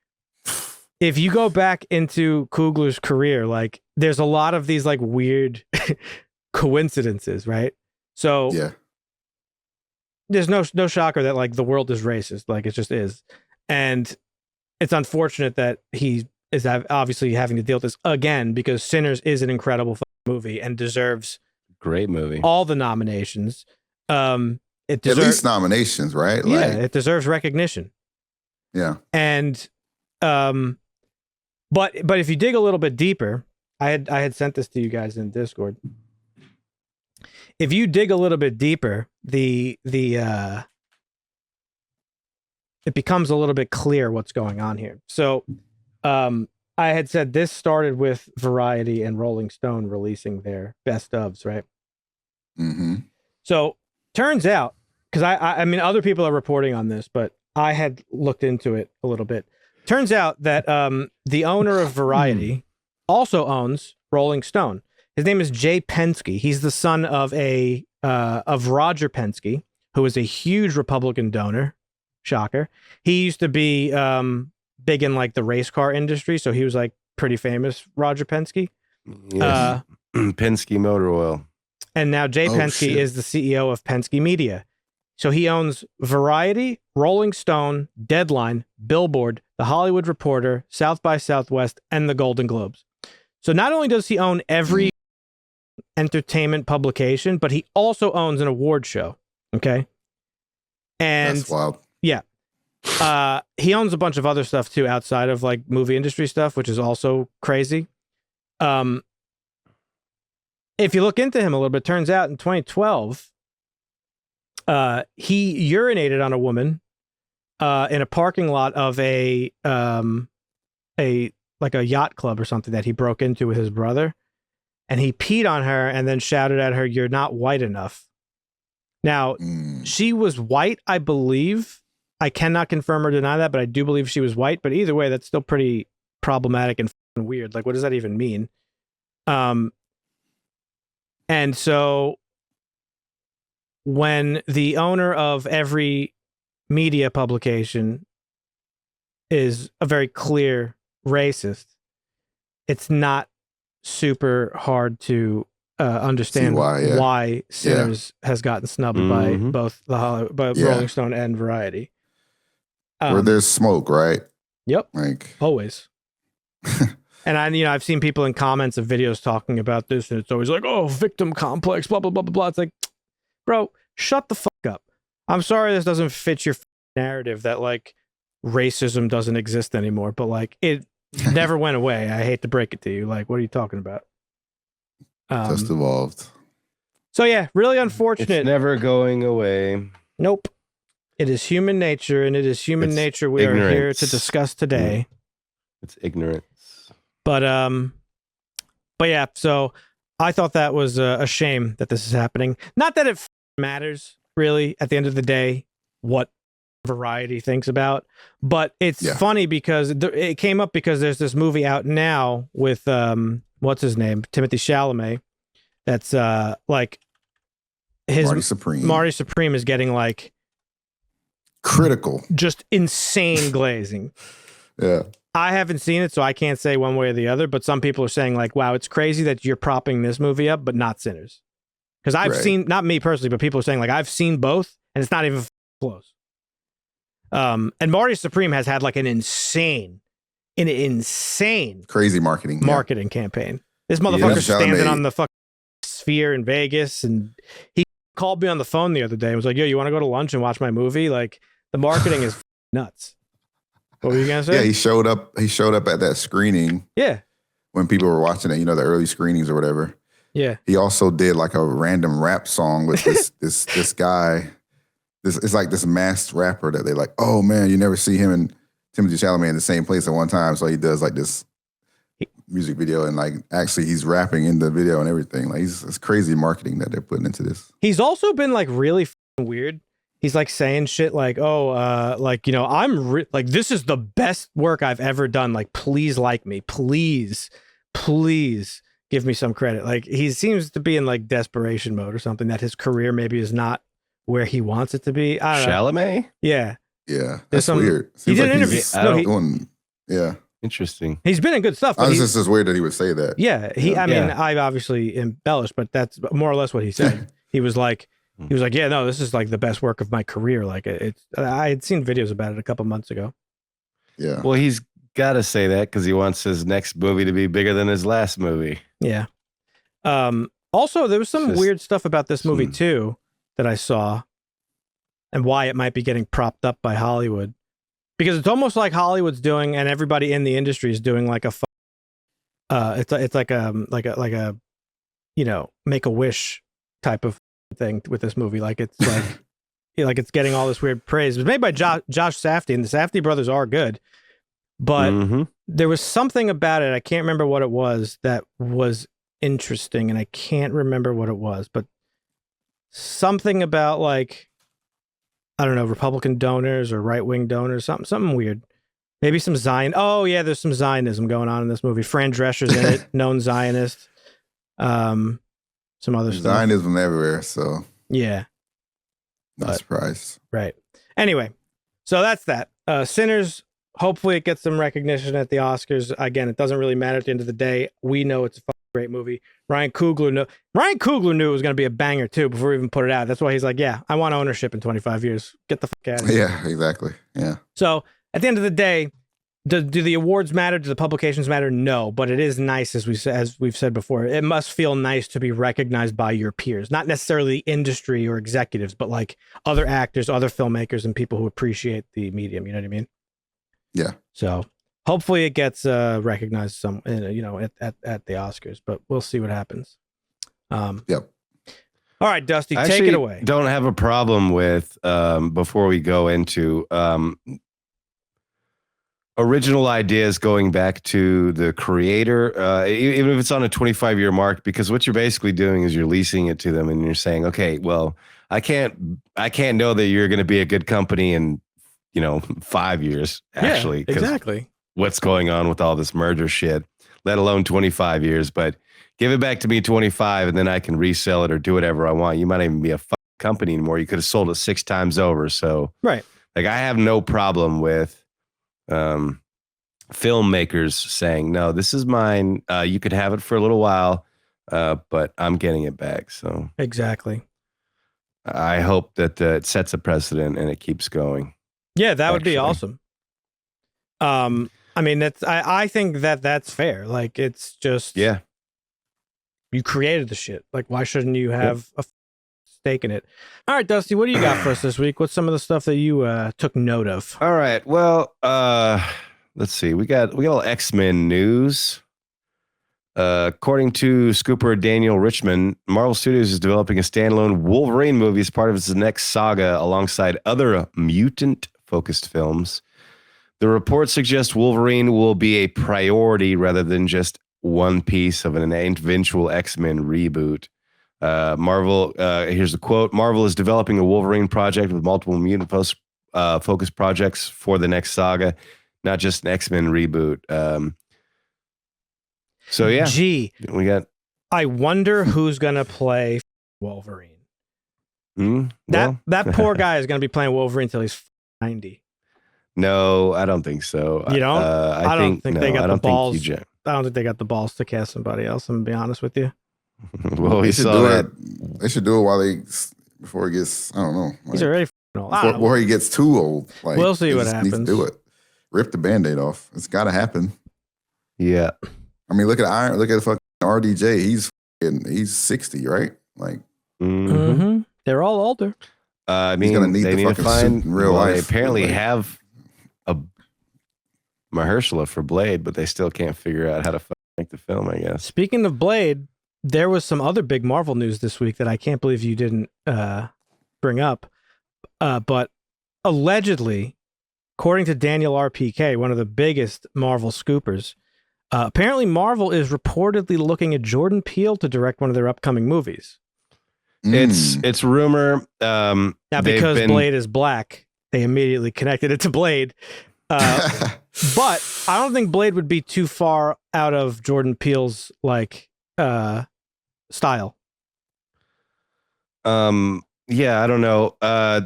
if you go back into Coogler's career, like there's a lot of these like weird coincidences, right? So yeah, there's no shocker that like the world is racist, like it just is, and it's unfortunate that he is obviously having to deal with this again because Sinners is an incredible movie and deserves
great movie,
all the nominations. It
deserves, at least nominations, right?
Yeah, like, it deserves recognition.
Yeah,
and but if you dig a little bit deeper, I had sent this to you guys in Discord. If you dig a little bit deeper, it becomes a little bit clear what's going on here. So, I had said this started with Variety and Rolling Stone releasing their best ofs, right?
Mm-hmm.
So, turns out, because I mean, other people are reporting on this, but I had looked into it a little bit. Turns out that the owner of Variety also owns Rolling Stone. His name is Jay Penske. He's the son of Roger Penske, who is a huge Republican donor. Shocker. He used to be big in like the race car industry, so he was like pretty famous, Roger Penske.
Yes. Penske Motor Oil.
And now Jay Penske is the CEO of Penske Media. So he owns Variety, Rolling Stone, Deadline, Billboard, The Hollywood Reporter, South by Southwest, and the Golden Globes. So not only does he own every entertainment publication, but he also owns an award show. Okay. And
that's wild.
Yeah. He owns a bunch of other stuff too outside of like movie industry stuff, which is also crazy. If you look into him a little bit, turns out in 2012, he urinated on a woman in a parking lot of a yacht club or something that he broke into with his brother, and he peed on her and then shouted at her, "You're not white enough." Now, she was white, I believe. I cannot confirm or deny that, but I do believe she was white. But either way, that's still pretty problematic and weird. Like, what does that even mean? And so when the owner of every media publication is a very clear racist, it's not super hard to understand why Sinners has gotten snubbed by both Rolling Stone and Variety.
Where there's smoke, right?
Yep.
Like
always. And I've seen people in comments of videos talking about this, and it's always like, "Oh, victim complex, blah blah blah blah blah." It's like, bro, shut the fuck up. I'm sorry this doesn't fit your narrative that like racism doesn't exist anymore, but like it never went away. I hate to break it to you. Like, what are you talking about?
Just evolved.
So yeah, really unfortunate.
It's never going away.
Nope. It is human nature, and it is human nature we are here to discuss today.
It's ignorance.
But yeah, so I thought that was a shame that this is happening. Not that it matters, really, at the end of the day, what Variety thinks about, but it's funny because it came up because there's this movie out now with, what's his name? Timothy Chalamet. That's like his Marty Supreme is getting like
critical,
just insane glazing.
Yeah.
I haven't seen it, so I can't say one way or the other. But some people are saying like, "Wow, it's crazy that you're propping this movie up, but not Sinners." Because I've
Right.
seen, not me personally, but people are saying like, I've seen both, and it's not even close. And Marty Supreme has had like an insane
Crazy marketing.
marketing campaign. This
Yeah,
motherfucker's standing
Chalamet.
on the fucking sphere in Vegas, and he called me on the phone the other day and was like, "Yo, you want to go to lunch and watch my movie?" Like, the marketing is nuts. What were you gonna say?
Yeah, he showed up. He showed up at that screening
yeah,
when people were watching it. You know, the early screenings or whatever.
yeah.
He also did like a random rap song with this guy. It's like this masked rapper that they like. Oh man, you never see him and Timothée Chalamet in the same place at one time. So he does like this music video and like actually he's rapping in the video and everything. Like it's crazy marketing that they're putting into this.
He's also been like really fucking weird. He's like saying shit like, "Oh, like, you know, like, this is the best work I've ever done. Like, please like me, please give me some credit." Like, he seems to be in like desperation mode or something, that his career maybe is not where he wants it to be. I don't know.
Chalamet?
Yeah.
Yeah,
There's
that's
some-
weird.
he
Seems
did an
like
interview.
he's
No, he-
doing. Yeah,
Interesting.
He's been in good stuff. But
honestly,
he-
it's just weird that he would say that.
yeah. I mean,
Yeah.
I obviously embellished, but that's more or less what he said. He was like, "Yeah, no, this is like the best work of my career." Like, I had seen videos about it a couple months ago.
Yeah.
Well, he's got to say that because he wants his next movie to be bigger than his last movie.
Yeah. Also, there was some
Just
weird stuff about this movie
some-
too that I saw, and why it might be getting propped up by Hollywood, because it's almost like Hollywood's doing, and everybody in the industry is doing like it's like a you know, make a wish type of thing with this movie. Like, it's like like it's getting all this weird praise. It was made by Josh Safdie, and the Safdie brothers are good, but
Mhm.
there was something about it, I can't remember what it was, that was interesting, and I can't remember what it was, but something about like, I don't know, Republican donors or right-wing donors, something weird. Maybe some Zion. Oh yeah, there's some Zionism going on in this movie. Fran Drescher's in it, known Zionist. Some other stuff.
Zionism everywhere, so
Yeah,
not
But-
surprised.
right. Anyway, so that's that. Sinners, hopefully it gets some recognition at the Oscars. Again, it doesn't really matter at the end of the day. We know it's a fucking great movie. Ryan Coogler knew it was going to be a banger too before we even put it out. That's why he's like, "Yeah, I want ownership in 25 years. Get the fuck out of here."
Yeah, exactly. Yeah.
So at the end of the day, do the awards matter? Do the publications matter? No, but it is nice, as we've said before. It must feel nice to be recognized by your peers, not necessarily the industry or executives, but like other actors, other filmmakers, and people who appreciate the medium. You know what I mean?
Yeah.
So hopefully it gets recognized at the Oscars, but we'll see what happens.
Yep.
All right, Dusty,
I
take
actually
it away.
Don't have a problem with before we go into original ideas going back to the creator, even if it's on a 25-year mark, because what you're basically doing is you're leasing it to them, and you're saying, okay, well, I can't know that you're going to be a good company in 5 years, actually.
Yeah, exactly.
What's going on with all this merger shit, let alone 25 years, but give it back to me 25 and then I can resell it or do whatever I want. You might not even be a company anymore. You could have sold it 6 times over. So
Right.
like, I have no problem with filmmakers saying, no, this is mine. You could have it for a little while, but I'm getting it back. So
Exactly.
I hope that it sets a precedent and it keeps going.
Yeah, that would be
Actually.
awesome. I mean, I think that's fair. Like, it's just,
Yeah.
you created the shit. Like, why shouldn't you have a stake in it? All right, Dusty, what do you got for us this week? What's some of the stuff that you took note of?
All right. Well, let's see. We got a little X-Men news. According to Scooper Daniel Richmond, Marvel Studios is developing a standalone Wolverine movie as part of its next saga alongside other mutant-focused films. The report suggests Wolverine will be a priority rather than just one piece of an eventual X-Men reboot. Marvel, here's the quote: Marvel is developing a Wolverine project with multiple mutant focused projects for the next saga, not just an X-Men reboot. So yeah,
Gee,
we got
I wonder who's gonna play Wolverine.
well,
That poor guy is gonna be playing Wolverine till he's 90.
No, I don't think so.
You don't?
I
don't think they got
I
the
don't
balls.
think Hugh
I don't think they got the balls to cast somebody else. I'm gonna be honest with you.
Well, we
They should
saw
do
that.
it. They should do it while before he gets. I don't know.
He's
like,
already old. I don't know.
before he gets too old. Like,
We'll see
they
what
just need to
happens.
do it. Rip the Band-Aid off. It's got to happen.
Yeah.
I mean, look at fucking RDJ. He's 60, right? Like,
Mm-hmm. They're all older.
I
he's gonna
mean,
need
they
the
need to
fucking
find.
suit in real
Well, they
life.
apparently
Like,
have a Mahershala for Blade, but they still can't figure out how to make the film, I guess.
Speaking of Blade, there was some other big Marvel news this week that I can't believe you didn't bring up. But allegedly, according to Daniel RPK, one of the biggest Marvel scoopers, apparently Marvel is reportedly looking at Jordan Peele to direct one of their upcoming movies.
It's rumor.
Now, because Blade is black, they immediately connected it to Blade. But I don't think Blade would be too far out of Jordan Peele's style.
Yeah, I don't know.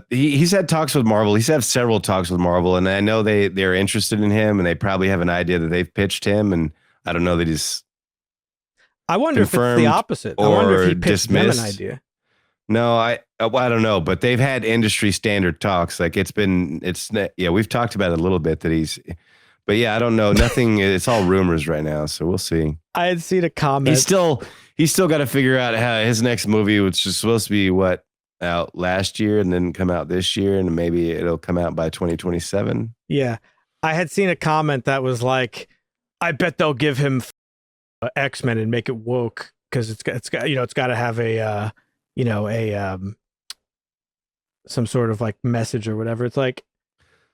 He's had talks with Marvel. He's had several talks with Marvel, and I know they're interested in him, and they probably have an idea that they've pitched him, and I don't know that he's.
I wonder if it's the opposite. I wonder if he pitched them an idea.
No, I don't know, but they've had industry standard talks. Like we've talked about it a little bit that but yeah, I don't know. Nothing. It's all rumors right now, so we'll see.
I had seen a comment.
He's still got to figure out how his next movie, which is supposed to be out last year and then come out this year, and maybe it'll come out by 2027.
Yeah, I had seen a comment that was like, "I bet they'll give him X-Men and make it woke because it's got to have a some sort of like message or whatever." It's like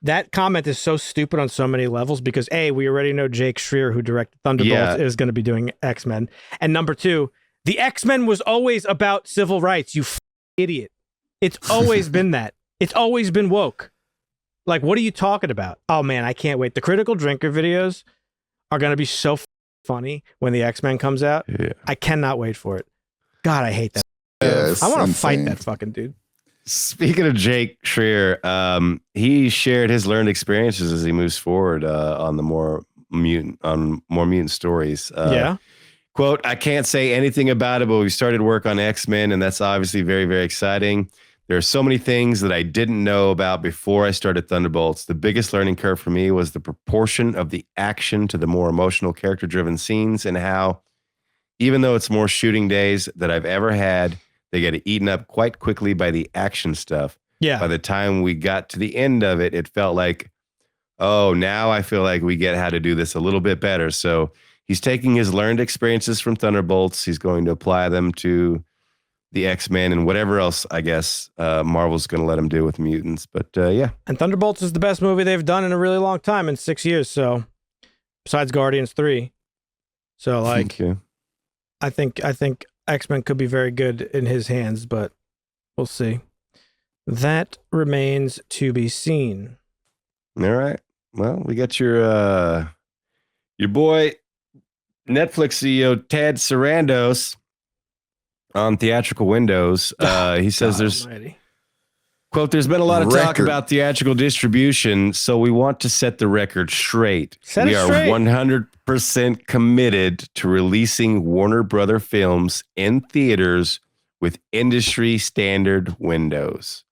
that comment is so stupid on so many levels because A, we already know Jake Schreier, who directed Thunderbolts, is going to be doing X-Men, and number two, the X-Men was always about civil rights. You idiot! It's always been that. It's always been woke. Like, what are you talking about? Oh man, I can't wait. The Critical Drinker videos are going to be so funny when the X-Men comes out.
Yeah.
I cannot wait for it. God, I hate that.
Yeah,
I want to fight that fucking dude.
Speaking of Jake Schreier, he shared his learned experiences as he moves forward on more mutant stories. Quote, "I can't say anything about it, but we started work on X-Men, and that's obviously very, very exciting. There are so many things that I didn't know about before I started Thunderbolts. The biggest learning curve for me was the proportion of the action to the more emotional, character-driven scenes, and how, even though it's more shooting days that I've ever had, they get eaten up quite quickly by the action stuff.
Yeah.
By the time we got to the end of it, it felt like, oh, now I feel like we get how to do this a little bit better." So he's taking his learned experiences from Thunderbolts. He's going to apply them to the X-Men and whatever else, I guess, Marvel's going to let him do with mutants. But yeah.
And Thunderbolts is the best movie they've done in a really long time, in 6 years. So besides Guardians 3. So like,
Okay.
I think X-Men could be very good in his hands, but we'll see. That remains to be seen.
All right. Well, we got your boy Netflix CEO Ted Sarandos on theatrical windows. He says quote, "There's been a lot of talk about theatrical distribution, so we want to set the record straight. We are 100% committed to releasing Warner Brother films in theaters with industry standard windows.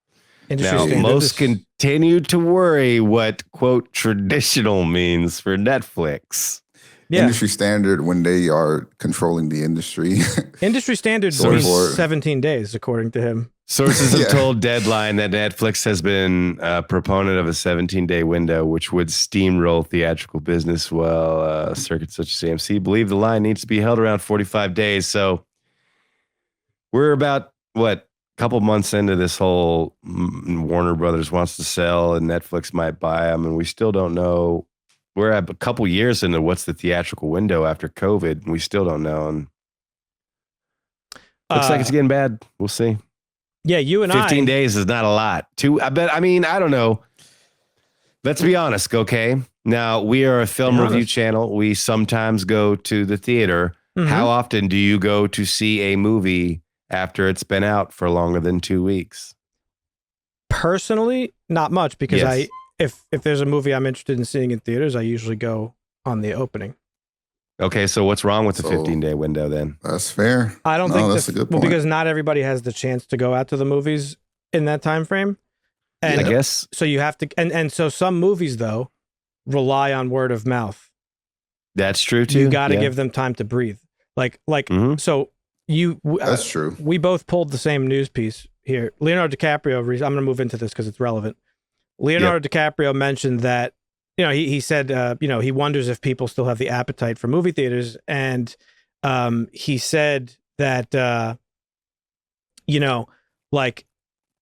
Most continue to worry what, quote, traditional means for Netflix."
Yeah.
Industry standard when they are controlling the industry.
Industry standard is 17 days, according to him.
Sources have told Deadline that Netflix has been a proponent of a 17-day window, which would steamroll theatrical business, while circuits such as AMC believe the line needs to be held around 45 days. So we're about, a couple months into this whole Warner Brothers wants to sell and Netflix might buy them, and we still don't know. We're at a couple years into what's the theatrical window after COVID, and we still don't know. And looks like it's getting bad. We'll see.
Yeah, you and
15 days is not a lot. I don't know. Let's be honest, okay? Now, we are a film review channel. We sometimes go to the theater. Mm-hmm. How often do you go to see a movie after it's been out for longer than 2 weeks?
Personally, not much, because if there's a movie I'm interested in seeing in theaters, I usually go on the opening.
Okay, so what's wrong with the
So-
15-day window then?
That's fair.
I don't
No,
think
that's a good point.
Well, because not everybody has the chance to go out to the movies in that time frame. And
I guess.
so you have to, and so some movies though rely on word of mouth.
That's true too.
You got to
Yeah.
give them time to breathe. Like,
Mhm.
so
That's true.
we both pulled the same news piece here. Leonardo DiCaprio, I'm going to move into this because it's relevant. Leonardo DiCaprio mentioned that, he said, he wonders if people still have the appetite for movie theaters. And he said that, like,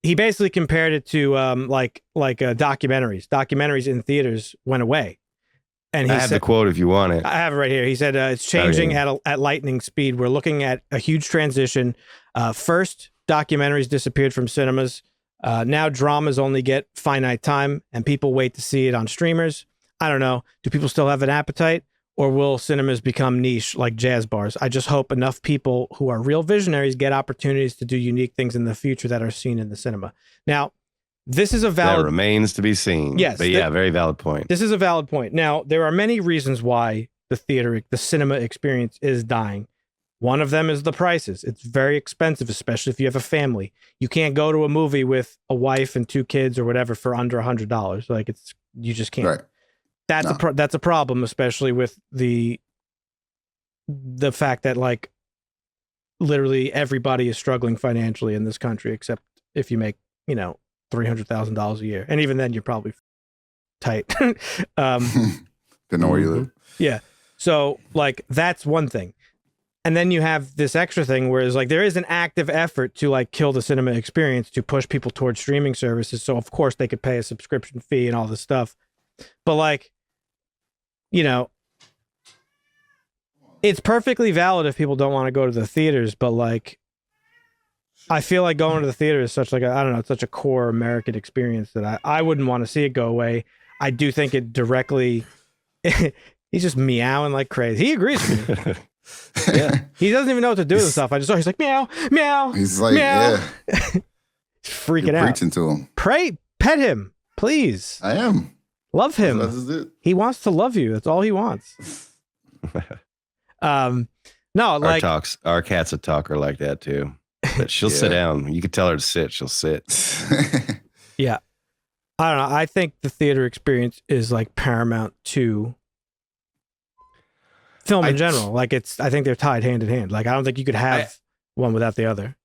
he basically compared it to documentaries. Documentaries in theaters went away. And he
I have
said,
the quote if you want it.
I have it right here. He said it's changing at lightning speed. We're looking at a huge transition. First, documentaries disappeared from cinemas. Now dramas only get finite time, and people wait to see it on streamers. I don't know. Do people still have an appetite, or will cinemas become niche like jazz bars? I just hope enough people who are real visionaries get opportunities to do unique things in the future that are seen in the cinema. Now, this is a
That
valid.
remains to be seen.
Yes,
But yeah, very valid point.
This is a valid point. Now, there are many reasons why the cinema experience is dying. One of them is the prices. It's very expensive, especially if you have a family. You can't go to a movie with a wife and 2 kids or whatever for under $100. Like you just can't.
Right.
That's a problem, especially with the fact that like literally everybody is struggling financially in this country, except if you make, $300,000 a year. And even then you're probably tight.
Didn't know where you live.
Yeah. So like that's one thing. And then you have this extra thing where it's like there is an active effort to like kill the cinema experience to push people towards streaming services. So of course they could pay a subscription fee and all this stuff. But like, it's perfectly valid if people don't want to go to the theaters, but like I feel like going to the theater is such like it's such a core American experience that I wouldn't want to see it go away. I do think it directly he's just meowing like crazy. He agrees with me.
Yeah.
He doesn't even know what to do with stuff. He's like meow, meow.
He's like,
meow.
yeah,
Freaking
you're
out.
preaching to him.
Pet him, please.
I am.
Love him.
That's it.
He wants to love you. That's all he wants. No, like
Our cat's a talker like that too. But she'll sit down. You could tell her to sit, she'll sit.
yeah. I don't know. I think the theater experience is like paramount to film in general. Like I think they're tied hand in hand. Like I don't think you could have one without the other.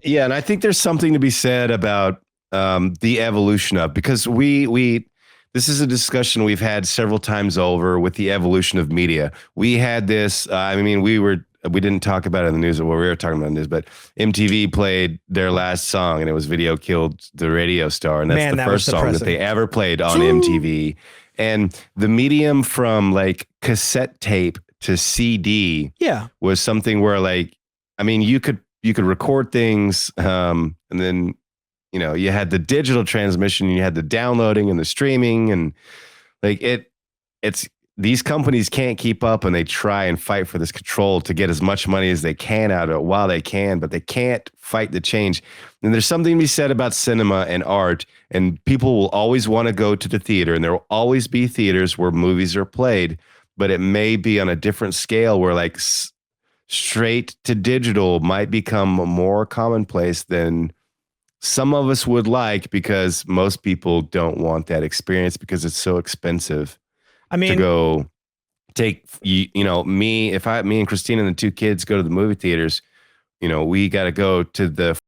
Yeah, and I think there's something to be said about the evolution of, because this is a discussion we've had several times over with the evolution of media. We had this, we didn't talk about it in the news, or we were talking about in the news, but MTV played their last song and it was Video Killed the Radio Star. And that's the first song that they ever played on MTV. And the medium from like cassette tape to CD was something where like, you could record things and then, you had the digital transmission, you had the downloading and the streaming, and like it's these companies can't keep up, and they try and fight for this control to get as much money as they can out of it while they can, but they can't fight the change. And there's something to be said about cinema and art, and people will always want to go to the theater, and there will always be theaters where movies are played, but it may be on a different scale where like straight to digital might become more commonplace than some of us would like, because most people don't want that experience because it's so expensive. To go take, me and Christina and the 2 kids go to the movie theaters, we got to go to the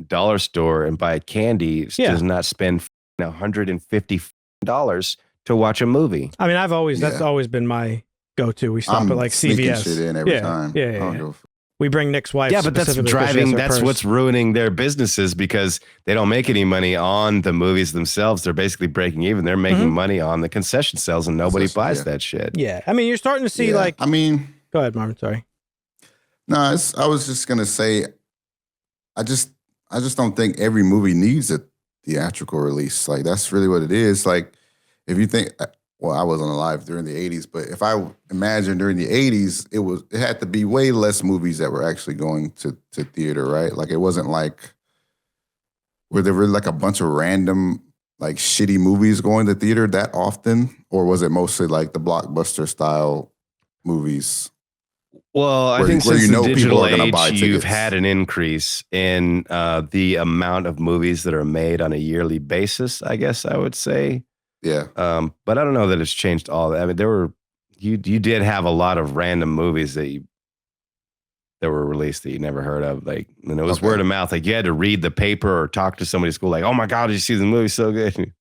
dollar store and buy candy. Does not spend $150 to watch a movie.
That's always been my go-to. We stop at like CVS.
Shit in every time.
Yeah. We bring Nick's wife.
Yeah, but that's driving. That's what's ruining their businesses, because they don't make any money on the movies themselves. They're basically breaking even. They're making money on the concession sales, and nobody buys that shit.
Yeah, you're starting to see go ahead, Marvin. Sorry.
No, I was just gonna say, I just don't think every movie needs a theatrical release. Like that's really what it is. Like if you think. Well, I wasn't alive during the 80s, but if I imagine during the 80s, it had to be way less movies that were actually going to theater, right? Like it wasn't like where there were like a bunch of random like shitty movies going to theater that often, or was it mostly like the blockbuster style movies?
Well, I
Where-
think
where
since
you know
the
people
digital
are gonna
age,
buy
you've
tickets.
had an increase in the amount of movies that are made on a yearly basis, I guess I would say.
Yeah,
But I don't know that it's changed all that. I mean, you did have a lot of random movies that were released that you never heard of. Like, and it was
Okay.
word of mouth. Like you had to read the paper or talk to somebody at school. Like, oh my God, did you see the movie? So good.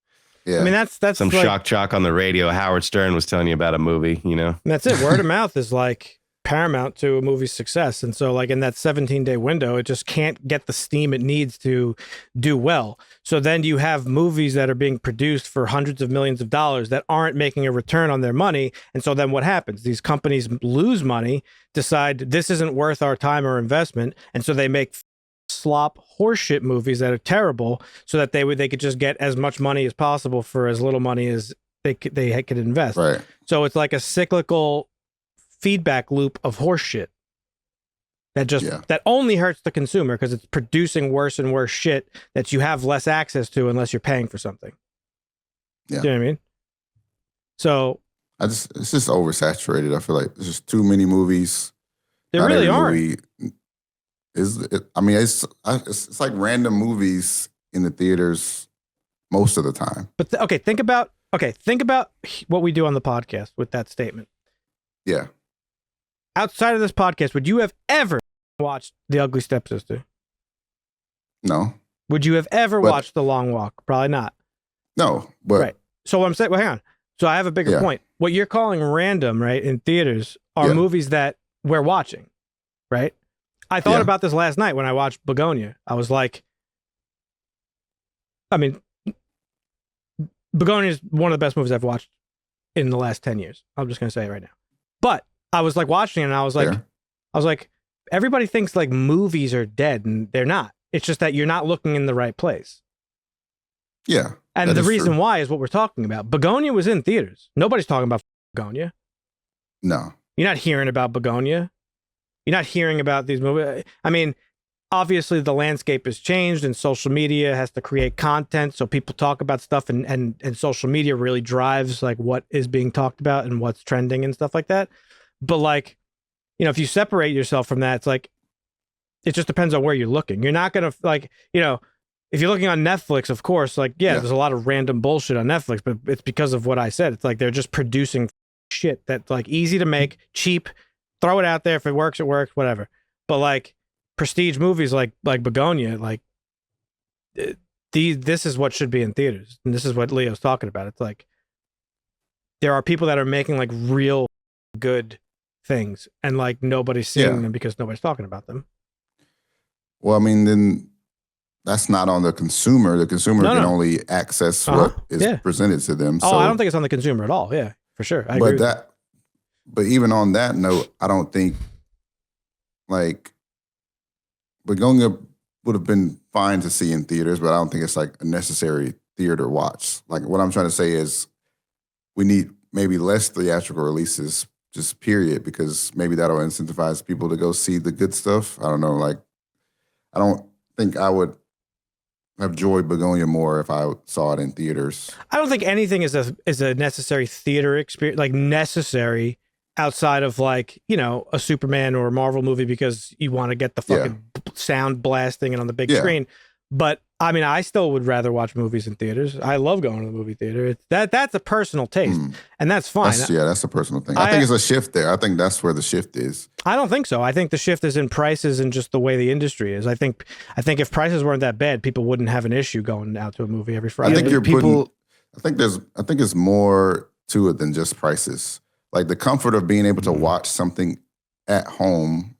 yeah.
I mean, that's
Some
like,
shock on the radio. Howard Stern was telling you about a movie, you know?
that's it. Word of mouth is like paramount to a movie's success. And so like in that 17-day window, it just can't get the steam it needs to do well. So then you have movies that are being produced for hundreds of millions of dollars that aren't making a return on their money. And so then what happens? These companies lose money, decide this isn't worth our time or investment. And so they make slop horseshit movies that are terrible so that they could just get as much money as possible for as little money as they could invest.
Right.
So it's like a cyclical feedback loop of horseshit that only hurts the consumer because it's producing worse and worse shit that you have less access to unless you're paying for something.
Yeah.
Do you know what I mean? So
it's just oversaturated. I feel like there's just too many movies.
there
Not
really
every
aren't.
movie it's like random movies in the theaters most of the time.
But think about what we do on the podcast with that statement.
Yeah.
Outside of this podcast, would you have ever watched The Ugly Stepsister?
No.
Would you have ever
But-
watched The Long Walk? Probably not.
No. But
Right. So what I'm saying, well, hang on. So I have a bigger
Yeah.
point. What you're calling random, right, in theaters are
Yeah.
movies that we're watching, right? I thought
Yeah.
about this last night when I watched Bugonia. I was like, I mean, Bugonia is one of the best movies I've watched in the last 10 years. I'm just going to say it right now. But I was like watching it and I was
Fair.
like, everybody thinks like movies are dead and they're not. It's just that you're not looking in the right place.
yeah.
And
That
the
is
reason
true.
why is what we're talking about. Begonia was in theaters. Nobody's talking about Begonia.
No.
You're not hearing about Begonia. You're not hearing about these movies. I mean, obviously the landscape has changed and social media has to create content. So people talk about stuff and social media really drives like what is being talked about and what's trending and stuff like that. But like, you know, if you separate yourself from that, it's like, it just depends on where you're looking. You're not going to like, you know, if you're looking on Netflix, of course, like, yeah, there's a lot of random bullshit on Netflix, but it's because of what I said. It's like they're just producing shit that's like easy to make, cheap, throw it out there. If it works, whatever. But like prestige movies like Bugonia, like this is what should be in theaters. And this is what Leo's talking about. It's like there are people that are making like real good things and like nobody's seeing them because nobody's talking about them.
Well, I mean, then that's not on the consumer. The consumer can only access what is presented to them.
Oh,
So,
I don't think it's on the consumer at all. Yeah, for sure. I agree.
But even on that note, I don't think like Begonia would have been fine to see in theaters, but I don't think it's like a necessary theater watch. Like what I'm trying to say is we need maybe less theatrical releases, just period, because maybe that'll incentivize people to go see the good stuff. I don't know. Like, I don't think I would have enjoyed Bugonia more if I saw it in theaters.
I don't think anything is a necessary theater experience, like necessary outside of like, you know, a Superman or a Marvel movie because you want to get the fucking sound blasting and on the big screen. But I mean, I still would rather watch movies in theaters. I love going to the movie theater. That's a personal taste, and that's fine.
That's a personal thing. I think it's a shift there. I think that's where the shift is.
I don't think so. I think the shift is in prices and just the way the industry is. I think if prices weren't that bad, people wouldn't have an issue going out to a movie every Friday.
I think there's more to it than just prices. Like the comfort of being able to watch something at home.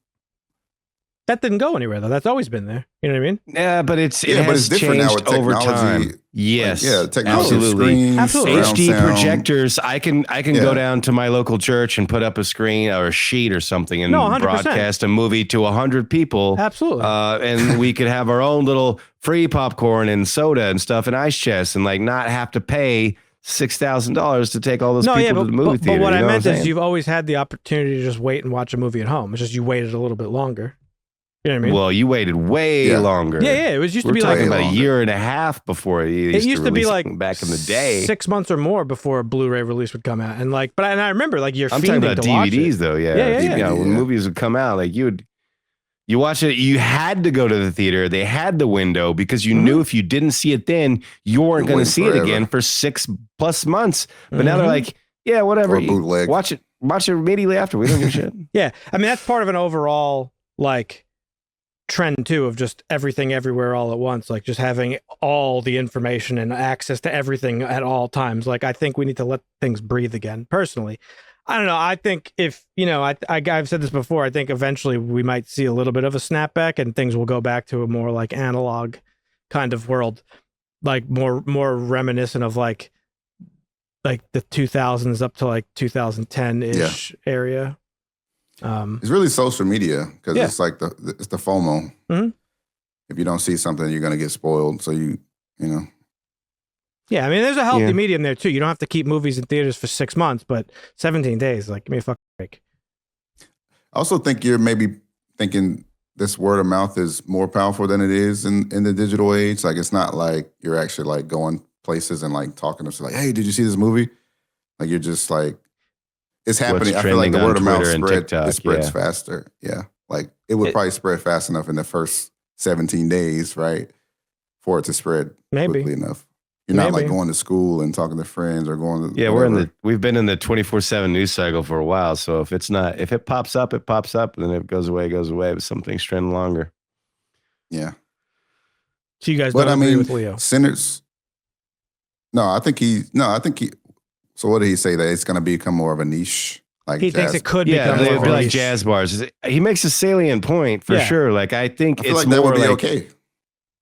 That didn't go anywhere though. That's always been there. You know what I mean?
Yeah, but it
but
has
it's different now
changed
with
over
technology.
time. Yes,
technology,
absolutely.
screens,
Absolutely.
surround
HD
sound.
projectors. I can go down to my local church and put up a screen or a sheet or something and
100%.
broadcast a movie to 100 people.
Absolutely.
And we could have our own little free popcorn and soda and stuff and ice chests and like not have to pay $6,000 to take all those people to the movie theater.
But what I meant is
saying?
you've always had the opportunity to just wait and watch a movie at home. It's just you waited a little bit longer. You know what I mean?
Well, you waited way longer.
Yeah. It was used to
We're
be
talking
like
about a year and a half before it
used to be like
back in the day.
6 months or more before a Blu-ray release would come out, and I remember like you're.
I'm talking about DVDs though.
Yeah.
When movies would come out, like you watch it. You had to go to the theater. They had the window because you knew if you didn't see it then, you weren't going to see it again for 6+ months. But now they're like, yeah, whatever.
Or bootleg.
Watch it immediately after. We don't give a shit.
Yeah, I mean that's part of an overall like trend too of just everything everywhere all at once, like just having all the information and access to everything at all times. Like I think we need to let things breathe again. Personally, I don't know. I think if I've said this before. I think eventually we might see a little bit of a snapback and things will go back to a more like analog kind of world, like more reminiscent of like the 2000s up to like 2010 ish area.
It's really social media because it's like it's the FOMO.
Mm-hmm.
If you don't see something, you're gonna get spoiled. So you know.
Yeah, I mean, there's a healthy medium there too. You don't have to keep movies in theaters for 6 months, but 17 days, like, give me a fucking break.
I also think you're maybe thinking this word of mouth is more powerful than it is in the digital age. Like, it's not like you're actually like going places and like talking to like, hey, did you see this movie? Like, you're just like. It's happening. I feel like the word of mouth spreads faster. Yeah. Like it would probably spread fast enough in the first 17 days, right? For it to spread quickly enough. You're not like going to school and talking to friends or going to
we've been in the 24/7 news cycle for a while. So if it pops up, it pops up, and then if it goes away, but something's trending longer.
Yeah.
So you guys don't agree with Leo?
Sinners. I think he So what did he say, that it's going to become more of a niche? Like
he thinks it could become more of a
like
niche.
jazz bars. He makes a salient point for sure. Like I feel it's
like that would be okay.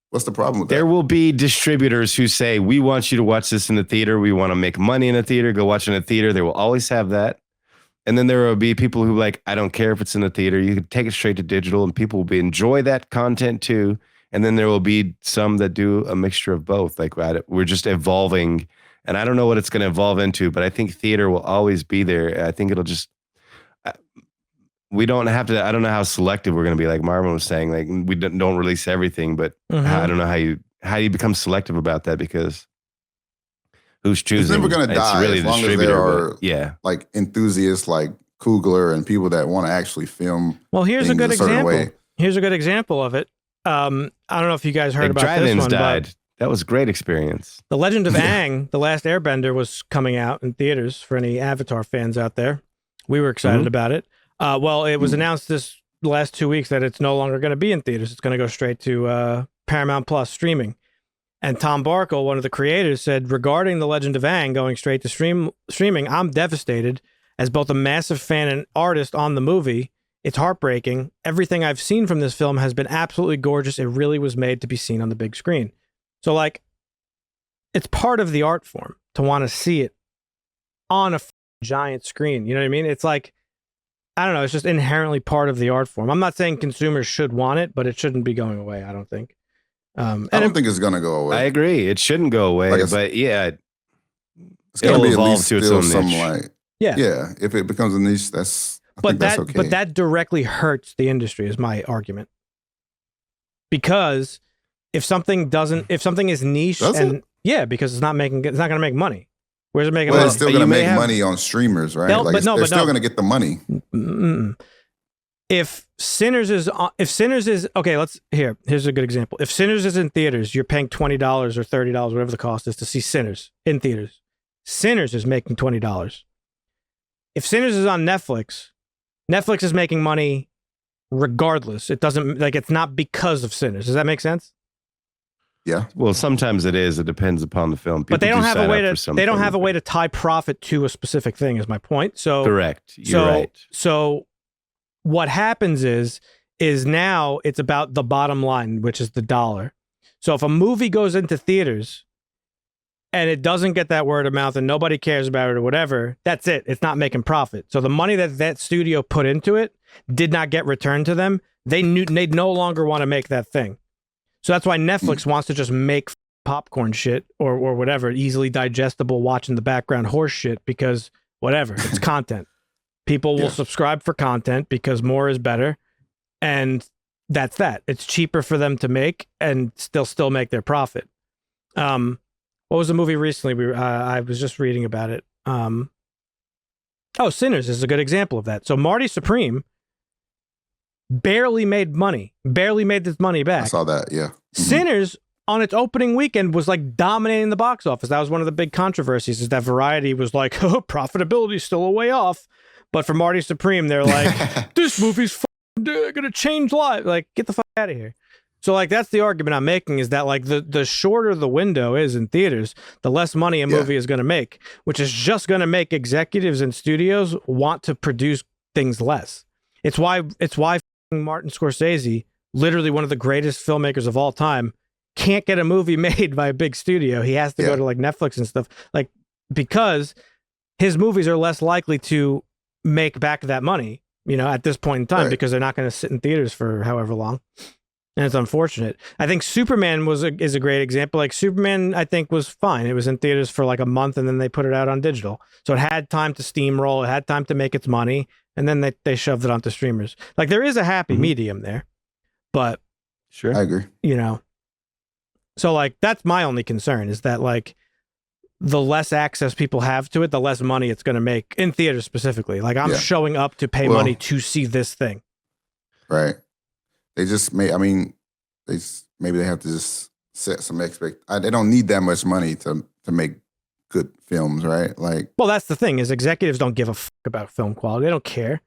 What's the problem with that?
There will be distributors who say, we want you to watch this in the theater. We want to make money in the theater. Go watch it in the theater. They will always have that. And then there will be people who like, I don't care if it's in the theater. You can take it straight to digital, and people will enjoy that content too. And then there will be some that do a mixture of both. Like we're just evolving. And I don't know what it's going to evolve into, but I think theater will always be there. I think it'll just, we don't have to, I don't know how selective we're going to be. Like Marvin was saying, like we don't release everything, but I don't know how you become selective about that, because who's choosing?
It's never going to die.
It's really
as long as there are like enthusiasts like Kugler and people that want to actually film.
Well, here's a good example.
Way.
Here's a good example of it. I don't know if you guys heard about this one.
Died. That was a great experience.
The Legend of Aang, The Last Airbender, was coming out in theaters for any Avatar fans out there. We were excited about it. Well, it was announced this last 2 weeks that it's no longer going to be in theaters. It's going to go straight to Paramount Plus streaming. And Tom Barkle, one of the creators, said, regarding The Legend of Aang going straight to streaming, I'm devastated. As both a massive fan and artist on the movie, it's heartbreaking. Everything I've seen from this film has been absolutely gorgeous. It really was made to be seen on the big screen. So, like, it's part of the art form to want to see it on a giant screen. You know what I mean? It's like, I don't know. It's just inherently part of the art form. I'm not saying consumers should want it, but it shouldn't be going away, I don't think.
I don't think it's going to go away.
I agree. It shouldn't go away, but yeah.
It's going to be at least still some niche. Like,
yeah.
If it becomes a niche, that's okay.
But that directly hurts the industry, is my argument. Because if something is niche because it's not going to make money. Where's it making money?
It's still going to make money on streamers, right? They're still going to get the money. If Sinners is okay, here's a good example. If Sinners is in theaters, you're paying $20 or $30, whatever the cost is, to see Sinners in theaters. Sinners is making $20. If Sinners is on Netflix is making money regardless. It doesn't, like, it's not because of Sinners. Does that make sense? Yeah.
Well, sometimes it is. It depends upon the film.
But they don't have a way to tie profit to a specific thing, is my point. So
correct. You're right.
So what happens is now it's about the bottom line, which is the dollar. So if a movie goes into theaters and it doesn't get that word of mouth and nobody cares about it or whatever, that's it. It's not making profit. So the money that studio put into it did not get returned to them. They no longer want to make that thing. So that's why Netflix wants to just make popcorn shit or whatever, easily digestible, watch in the background horse shit, because whatever, it's content. People will subscribe for content because more is better. And that's that. It's cheaper for them to make and still make their profit. What was the movie recently? I was just reading about it. Sinners is a good example of that. So Marty Supreme barely made this money back.
I saw that. Yeah.
Sinners on its opening weekend was like dominating the box office. That was one of the big controversies, is that Variety was like, oh, profitability is still a way off. But for Marty Supreme, they're like, this movie's gonna change lives. Like, get the fuck out of here. So like, that's the argument I'm making, is that like the shorter the window is in theaters, the less money a movie is going to make, which is just going to make executives and studios want to produce things less. It's why Martin Scorsese, literally one of the greatest filmmakers of all time, can't get a movie made by a big studio. He has to go to like Netflix and stuff, like, because his movies are less likely to make back that money, at this point in time, because they're not going to sit in theaters for however long. And it's unfortunate. I think Superman is a great example. Like, Superman, I think, was fine. It was in theaters for like a month, and then they put it out on digital. So it had time to steamroll. It had time to make its money, and then they shoved it onto streamers. Like, there is a happy medium there, but
sure,
I agree.
So like, that's my only concern, is that like, the less access people have to it, the less money it's going to make in theaters specifically. Like, I'm showing up to pay money to see this thing.
Right. They just maybe they have to just set some they don't need that much money to make good films, right? Like, well,
that's the thing, is executives don't give a fuck about film quality. They don't care.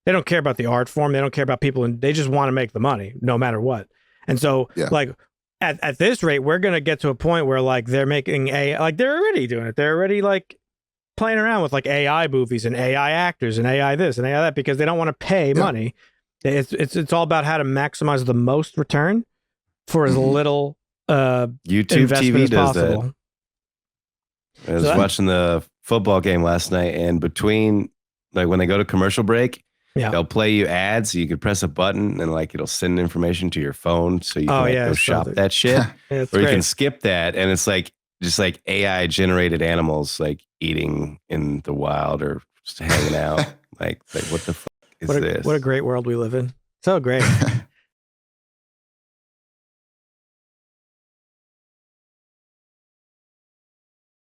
They don't care about the art form. They don't care about people, and they just want to make the money no matter what. And so like, at this rate, we're going to get to a point where like, they're making like, they're already doing it. They're already like playing around with like AI movies and AI actors and AI this and AI that, because they don't want to pay money. It's all about how to maximize the most return for as little
YouTube TV does
possible.
That. I was watching the football game last night, and between, like, when they go to commercial break, they'll play you ads, so you could press a button and like, it'll send information to your phone, so you can go shop that shit. Or you can skip that, and it's like just like AI generated animals like eating in the wild or just hanging out. like what the fuck?
What a great world we live in. So great.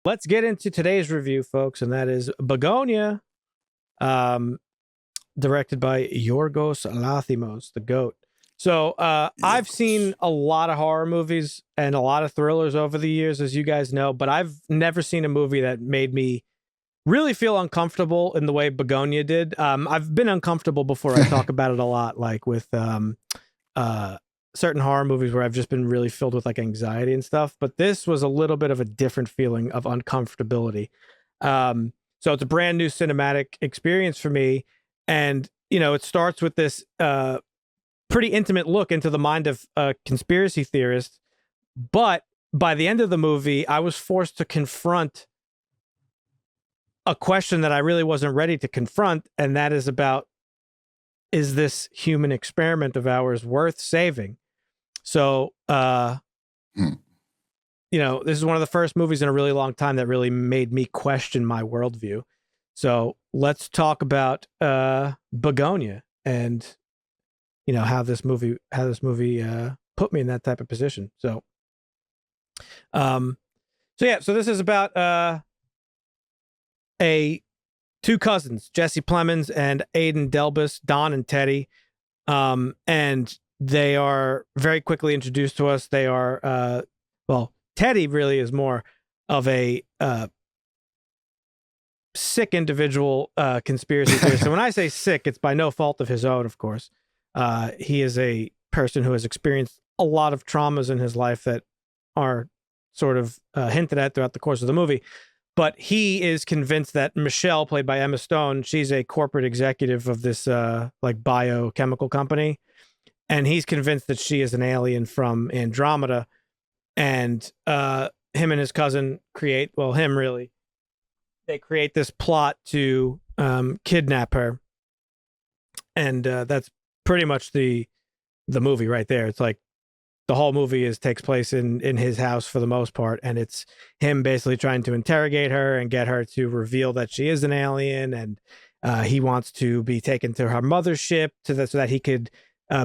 Let's get into today's review, folks, and that is Bugonia, directed by Yorgos Lanthimos, the GOAT. So I've seen a lot of horror movies and a lot of thrillers over the years, as you guys know, but I've never seen a movie that made me really feel uncomfortable in the way Bugonia did. I've been uncomfortable before. I talk about it a lot, like with certain horror movies where I've just been really filled with like anxiety and stuff. But this was a little bit of a different feeling of uncomfortability. So it's a brand new cinematic experience for me. And, it starts with this pretty intimate look into the mind of a conspiracy theorist. But by the end of the movie, I was forced to confront a question that I really wasn't ready to confront, and that is about, is this human experiment of ours worth saving? So, this is one of the first movies in a really long time that really made me question my worldview. So let's talk about Bugonia and how this movie put me in that type of position. So this is about two cousins, Jesse Plemons and Aidan Delbus, Don and Teddy. And they are very quickly introduced to us. They are, Teddy really is more of a sick individual conspiracy theorist. So when I say sick, it's by no fault of his own, of course. He is a person who has experienced a lot of traumas in his life that are sort of hinted at throughout the course of the movie. But he is convinced that Michelle, played by Emma Stone, she's a corporate executive of this like biochemical company. And he's convinced that she is an alien from Andromeda. And him and his cousin they create this plot to kidnap her. And that's pretty much the movie right there. It's like, the whole movie takes place in his house for the most part, and it's him basically trying to interrogate her and get her to reveal that she is an alien, and he wants to be taken to her mothership so that he could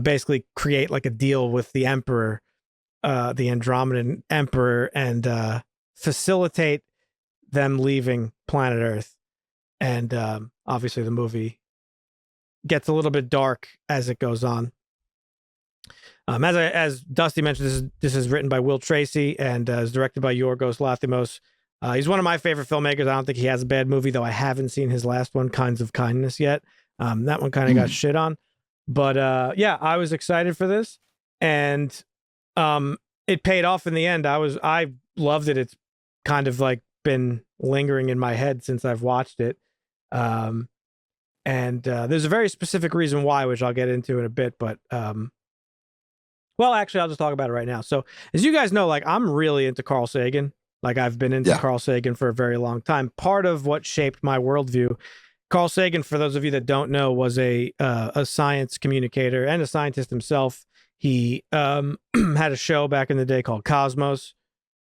basically create like a deal with the Emperor, the Andromedan Emperor, and facilitate them leaving planet Earth. And obviously the movie gets a little bit dark as it goes on. As Dusty mentioned, this is written by Will Tracy and is directed by Yorgos Lanthimos. He's one of my favorite filmmakers. I don't think he has a bad movie, though I haven't seen his last one, Kinds of Kindness, yet. That one kind of got shit on. But yeah, I was excited for this, and it paid off in the end. I loved it. It's kind of like been lingering in my head since I've watched it. And there's a very specific reason why, which I'll get into in a bit, but well, actually, I'll just talk about it right now. So, as you guys know, like, I'm really into Carl Sagan. Like, I've been into Carl Sagan for a very long time. Part of what shaped my worldview, Carl Sagan, for those of you that don't know, was a science communicator and a scientist himself. He had a show back in the day called Cosmos.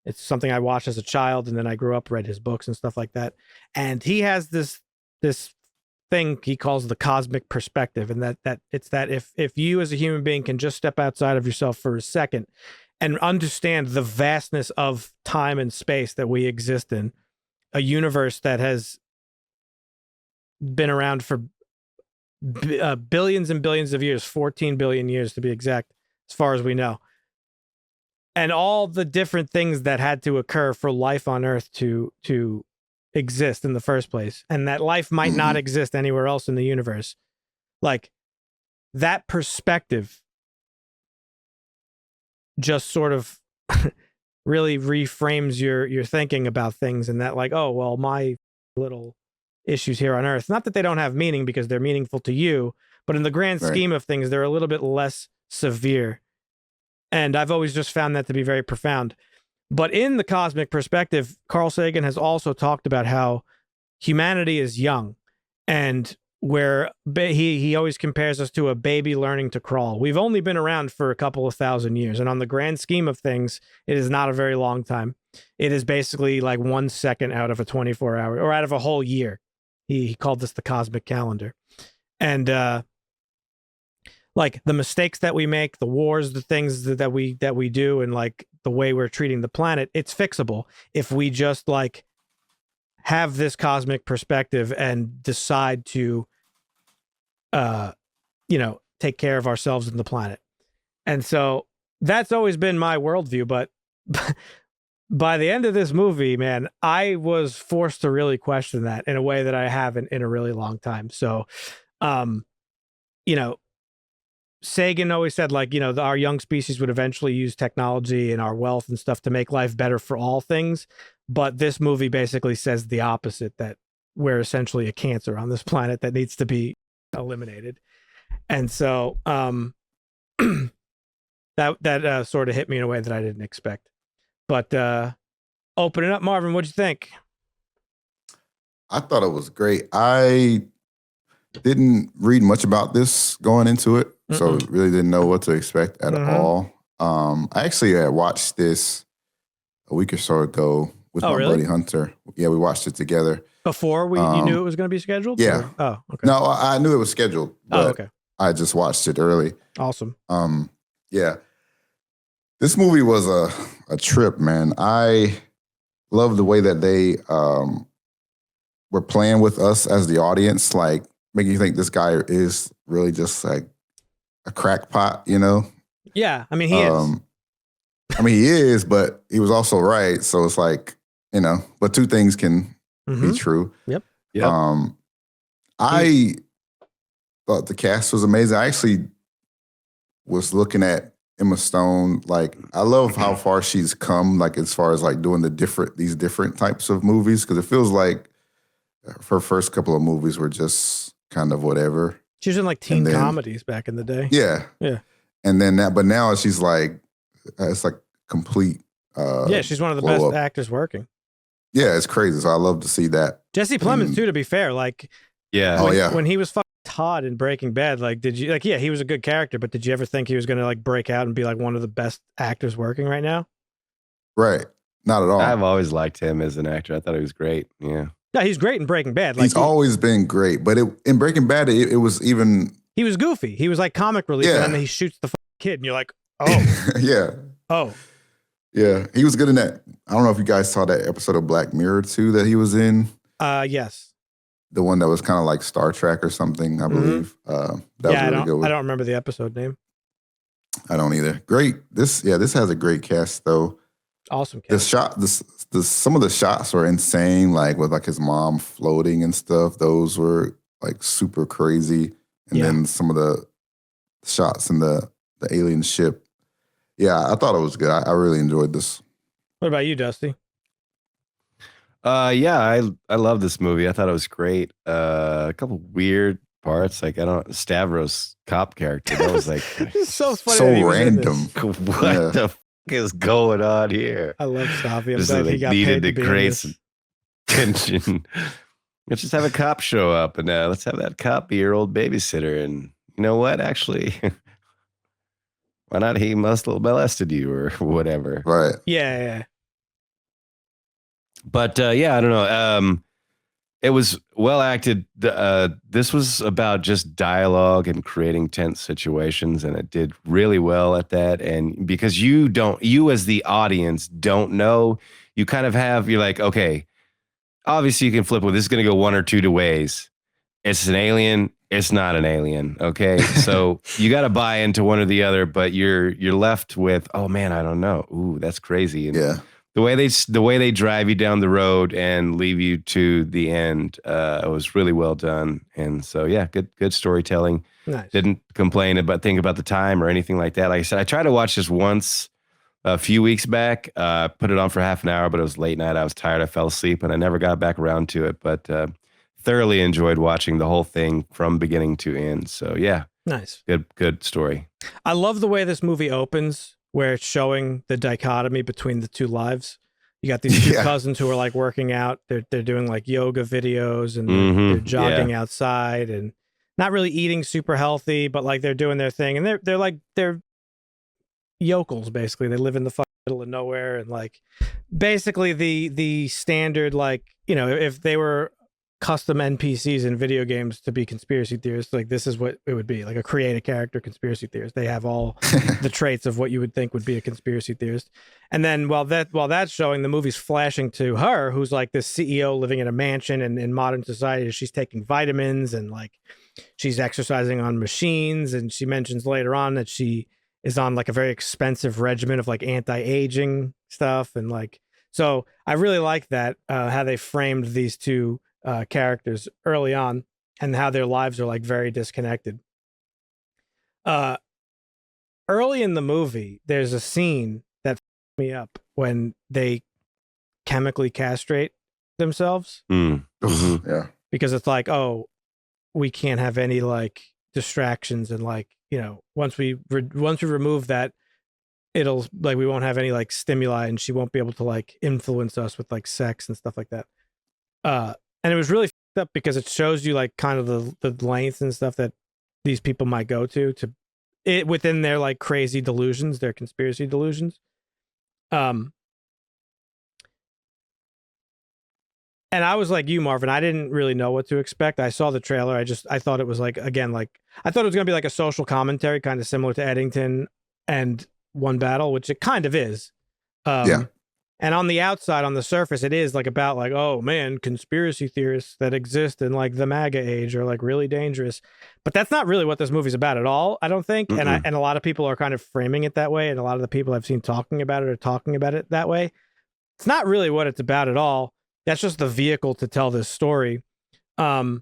It's something I watched as a child, and then I grew up, read his books and stuff like that. And he has this thing he calls the cosmic perspective, and that it's that if you as a human being can just step outside of yourself for a second and understand the vastness of time and space that we exist in, a universe that has been around for billions and billions of years, 14 billion years to be exact, as far as we know, and all the different things that had to occur for life on Earth to exist in the first place, and that life might not exist anywhere else in the universe. Like, that perspective just sort of really reframes your thinking about things, and that, like, oh, well, my little issues here on Earth, not that they don't have meaning, because they're meaningful to you, but in the grand scheme of things, they're a little bit less severe. And I've always just found that to be very profound. But in the cosmic perspective, Carl Sagan has also talked about how humanity is young, and where he always compares us to a baby learning to crawl. We've only been around for a couple of thousand years, and on the grand scheme of things, it is not a very long time. It is basically like 1 second out of a 24-hour, or out of a whole year. He called this the cosmic calendar. And like, the mistakes that we make, the wars, the things that we do, and like the way we're treating the planet, it's fixable if we just like have this cosmic perspective and decide to take care of ourselves and the planet. And so that's always been my worldview. But by the end of this movie, man, I was forced to really question that in a way that I haven't in a really long time. So, Sagan always said, like, our young species would eventually use technology and our wealth and stuff to make life better for all things. But this movie basically says the opposite, that we're essentially a cancer on this planet that needs to be eliminated. And so that sort of hit me in a way that I didn't expect. But opening up, Marvin, what'd you think?
I thought it was great. I didn't read much about this going into it, so really didn't know what to expect at all. I actually watched this a week or so ago with my buddy Hunter. Yeah, we watched it together. Before you knew it was going to be scheduled? Yeah. Or? Oh, okay. No, I knew it was scheduled, but I just watched it early. Awesome. Yeah. This movie was a trip, man. I love the way that they were playing with us as the audience, like making you think this guy is really just like a crackpot, Yeah, I mean, he is. He is, but he was also right. So it's like, but two things can be true. Yep. I thought the cast was amazing. I actually was looking at Emma Stone. Like, I love how far she's come, like, as far as like doing these different types of movies, because it feels like her first couple of movies were just kind of whatever. She was in like teen comedies back in the day. Yeah. Yeah. And then but now she's like, it's like complete. She's one of the best actors working. Yeah, it's crazy. So I love to see that. Jesse Plemons too, to be fair. Like, when he was fucking Todd in Breaking Bad, like, did you he was a good character, but did you ever think he was going to like break out and be like one of the best actors working right now? Right. Not at all.
I've always liked him as an actor. I thought he was great. Yeah.
Yeah, he's great in Breaking Bad.
Like, he's always been great, but in Breaking Bad, it was even
he was goofy. He was like comic relief,
Yeah.
and then he shoots the kid, and you're like, oh,
Yeah.
oh,
Yeah. He was good in that. I don't know if you guys saw that episode of Black Mirror too that he was in.
yes.
The one that was kind of like Star Trek or something, I believe. That was really good.
I don't remember the episode name.
I don't either. Great. This has a great cast though.
Awesome
The
cast.
shot, some of the shots were insane, like with like his mom floating and stuff. Those were like super crazy. And then some of the shots in the alien ship. Yeah, I thought it was good. I really enjoyed this.
What about you, Dusty?
Yeah, I love this movie. I thought it was great. A couple weird parts, like Stavros cop character. That was like
It's so funny.
So
that he was in
random.
this.
what the fuck is going on here?
I love Stavi. I'm
Just
glad he
like
got
needed
paid
to
be in
create
this.
some tension. Let's just have a cop show up, and let's have that cop be your old babysitter. And you know what? Actually, why not? He must have molested you or whatever.
Right.
Yeah.
But yeah, I don't know. It was well acted. This was about just dialogue and creating tense situations, and it did really well at that. And because you as the audience don't know, you kind of have, you're like, okay, obviously you can flip with this is going to go one or two ways. It's an alien. It's not an alien. Okay. So you got to buy into one or the other, but you're left with, oh man, I don't know. Ooh, that's crazy. And
Yeah.
the way they drive you down the road and leave you to the end was really well done. And so, yeah, good storytelling.
Nice.
Didn't complain think about the time or anything like that. Like I said, I tried to watch this once a few weeks back, put it on for half an hour, but it was late night. I was tired. I fell asleep and I never got back around to it, but thoroughly enjoyed watching the whole thing from beginning to end. So yeah,
Nice.
good story.
I love the way this movie opens, where it's showing the dichotomy between the two lives. You got these two cousins who are like working out. They're doing like yoga videos and they're jogging outside and not really eating super healthy, but like they're doing their thing. And they're yokels basically. They live in the fucking middle of nowhere, and like basically the standard, like, you know, if they were custom NPCs in video games to be conspiracy theorists, like this is what it would be, like a create a character conspiracy theorist. They have all the traits of what you would think would be a conspiracy theorist. And then while that's showing, the movie's flashing to her, who's like this CEO living in a mansion, and in modern society she's taking vitamins and like she's exercising on machines, and she mentions later on that she is on like a very expensive regimen of like anti-aging stuff. And like, so I really like that how they framed these two characters early on and how their lives are like very disconnected. Early in the movie, there's a scene that f***ed me up when they chemically castrate themselves.
Yeah.
Because it's like, oh, we can't have any like distractions, and like, you know, once we remove that, it'll like, we won't have any like stimuli, and she won't be able to like influence us with like sex and stuff like that. And it was really f***ed up because it shows you like kind of the lengths and stuff that these people might go to it within their like crazy delusions, their conspiracy delusions. And I was like you, Marvin. I didn't really know what to expect. I saw the trailer. I thought it was like, again, like I thought it was going to be like a social commentary, kind of similar to Eddington and One Battle, which it kind of is.
Yeah.
And on the outside, on the surface, it is like about like, oh man, conspiracy theorists that exist in like the MAGA age are like really dangerous. But that's not really what this movie's about at all, I don't think. And a lot of people are kind of framing it that way. And a lot of the people I've seen talking about it are talking about it that way. It's not really what it's about at all. That's just the vehicle to tell this story. And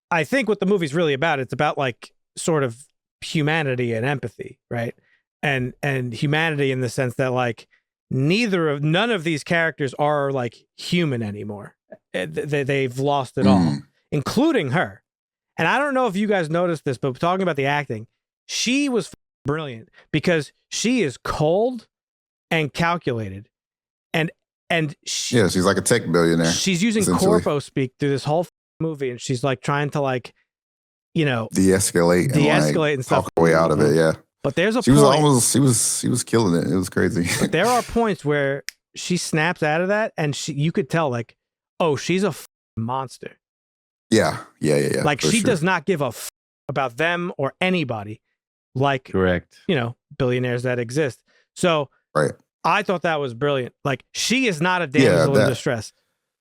I think what the movie's really about, it's about like sort of humanity and empathy, right? And humanity in the sense that like none of these characters are like human anymore. They've lost it all, including her. And I don't know if you guys noticed this, but talking about the acting, she was brilliant because she is cold and calculated. And
she's like a tech billionaire.
She's using corpo speak through this whole movie, and she's like trying to like, you know,
de-escalate
and stuff.
Talk her way out of it, yeah.
But there's a
she
point.
She was killing it. It was crazy.
But there are points where she snaps out of that, and you could tell like, oh, she's a monster.
Yeah.
Like,
for
she
sure.
does not give a about them or anybody, like,
Correct.
billionaires that exist. So
Right.
I thought that was brilliant. Like, she is not a damsel in distress.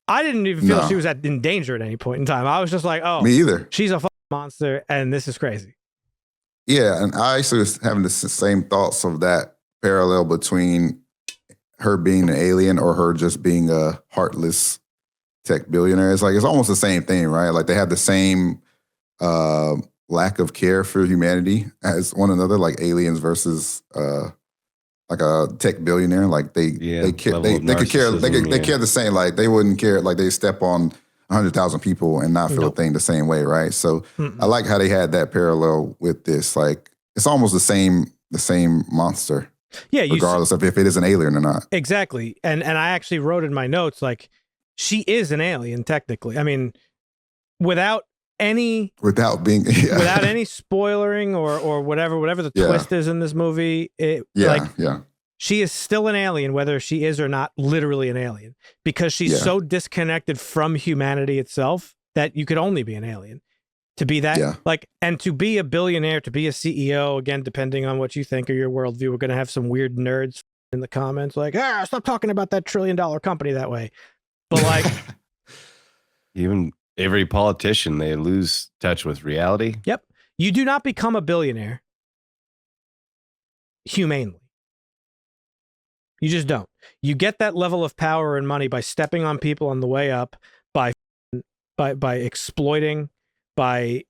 I didn't even feel she was in danger at any point in time. I was just like, oh,
Me either.
she's a monster, and this is crazy.
Yeah, and I actually was having the same thoughts of that parallel between her being an alien or her just being a heartless tech billionaire. It's like it's almost the same thing, right? Like they have the same lack of care for humanity as one another, like aliens versus like a tech billionaire. Like they care the same. Like they wouldn't care. Like they step on 100,000 people and not feel a thing the same way, right? So I like how they had that parallel with this. Like it's almost the same monster.
Yeah,
regardless of if it is an alien or not.
Exactly. And I actually wrote in my notes, like, she is an alien technically. I mean, without any
without any
spoilering or whatever the twist is in this movie, she is still an alien, whether she is or not literally an alien, because she's so disconnected from humanity itself that you could only be an alien to be that. And to be a billionaire, to be a CEO, again, depending on what you think or your worldview, we're going to have some weird nerds in the comments like, stop talking about that $1 trillion company that way. But like,
even every politician, they lose touch with reality.
Yep. You do not become a billionaire humanely. You just don't. You get that level of power and money by stepping on people on the way up, by exploiting, by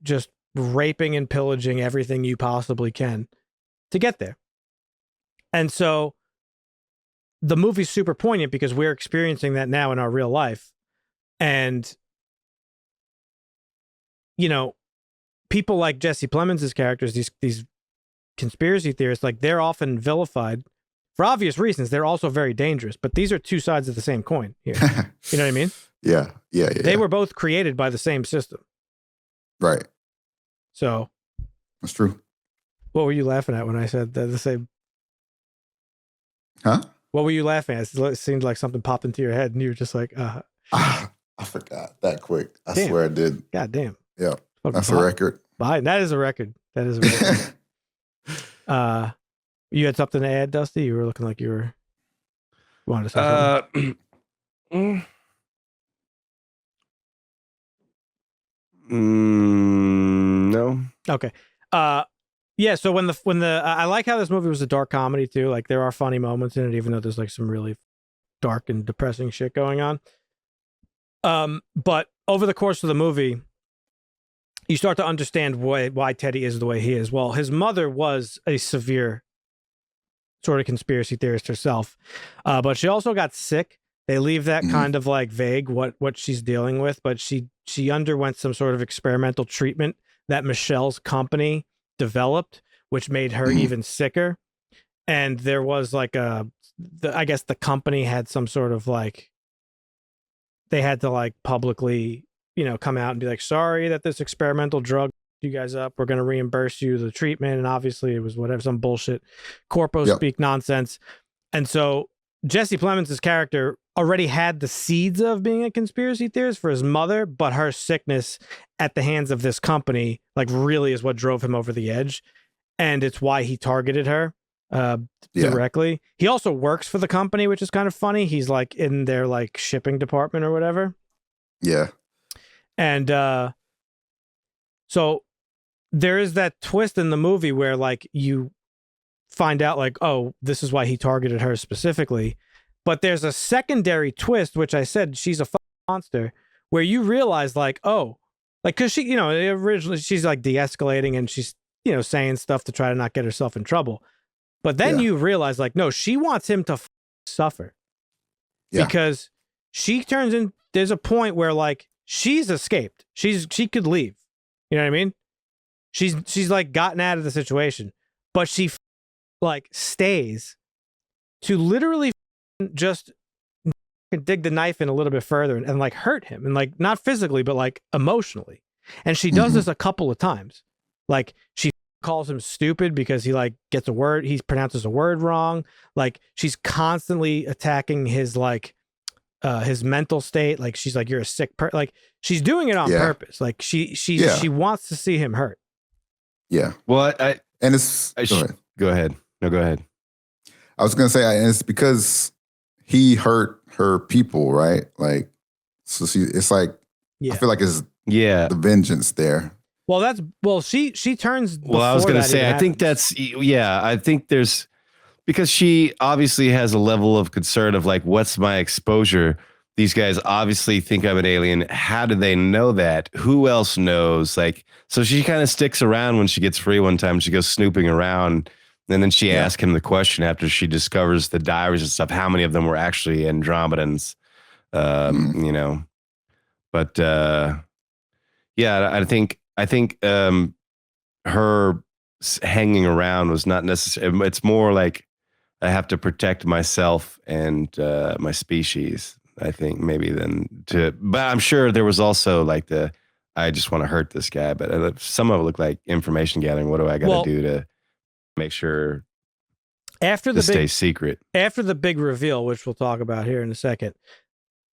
just raping and pillaging everything you possibly can to get there. And so the movie's super poignant because we're experiencing that now in our real life. And, people like Jesse Plemons' characters, these conspiracy theorists, like, they're often vilified for obvious reasons. They're also very dangerous, but these are two sides of the same coin here. You know what I mean?
Yeah.
They were both created by the same system.
Right.
So.
That's true.
What were you laughing at when I said the same?
Huh?
What were you laughing at? It seemed like something popped into your head and you were just like,
I forgot that quick. I swear I did.
God damn.
Yeah. That's a record.
Biden. That is a record. You had something to add, Dusty? You were looking like you wanted to say something.
No.
Okay. Yeah. So when the I like how this movie was a dark comedy too. Like, there are funny moments in it, even though there's like some really dark and depressing shit going on. But over the course of the movie, you start to understand why Teddy is the way he is. Well, his mother was a severe sort of conspiracy theorist herself, but she also got sick. They leave that kind of like vague what she's dealing with, but she underwent some sort of experimental treatment that Michelle's company developed, which made her even sicker. And there was like I guess the company had some sort of like, they had to like publicly, come out and be like, sorry that this experimental drug you guys up. We're going to reimburse you the treatment. And obviously it was whatever, some bullshit corpo speak nonsense. And so Jesse Plemons' character already had the seeds of being a conspiracy theorist for his mother, but her sickness at the hands of this company, like, really is what drove him over the edge. And it's why he targeted her directly. He also works for the company, which is kind of funny. He's like in their like shipping department or whatever.
Yeah.
And so there is that twist in the movie where like you find out like, oh, this is why he targeted her specifically. But there's a secondary twist, which I said she's a monster, where you realize like, oh, like, because she, originally she's like de-escalating and she's, saying stuff to try to not get herself in trouble. But then you realize like, no, she wants him to suffer. Yeah. Because she turns in, there's a point where like she's escaped. She could leave. You know what I mean? She's like gotten out of the situation, but she like stays to literally just dig the knife in a little bit further and like hurt him, and like not physically, but like emotionally. And she does this a couple of times. Like, she calls him stupid because he like gets a word, he pronounces a word wrong. Like, she's constantly attacking his like his mental state. Like she's like, you're a sick person. Like she's doing it on purpose. Like she wants to see him hurt.
Yeah.
Well, go ahead. No, go ahead.
I was gonna say, and it's because he hurt her people, right? Like, so it's like, I feel like it's the vengeance there.
Well, she turns.
Well, I was gonna say, I think there's, because she obviously has a level of concern of like, what's my exposure? These guys obviously think I'm an alien. How do they know that? Who else knows? Like, so she kind of sticks around when she gets free one time. She goes snooping around. And then she asks him the question after she discovers the diaries and stuff, how many of them were actually Andromedans, you know? But I think her hanging around was not necessary. It's more like, I have to protect myself and my species, I think, maybe but I'm sure there was also like I just want to hurt this guy, but some of it looked like information gathering. What do I got to do to make sure stay secret?
After the big reveal, which we'll talk about here in a second,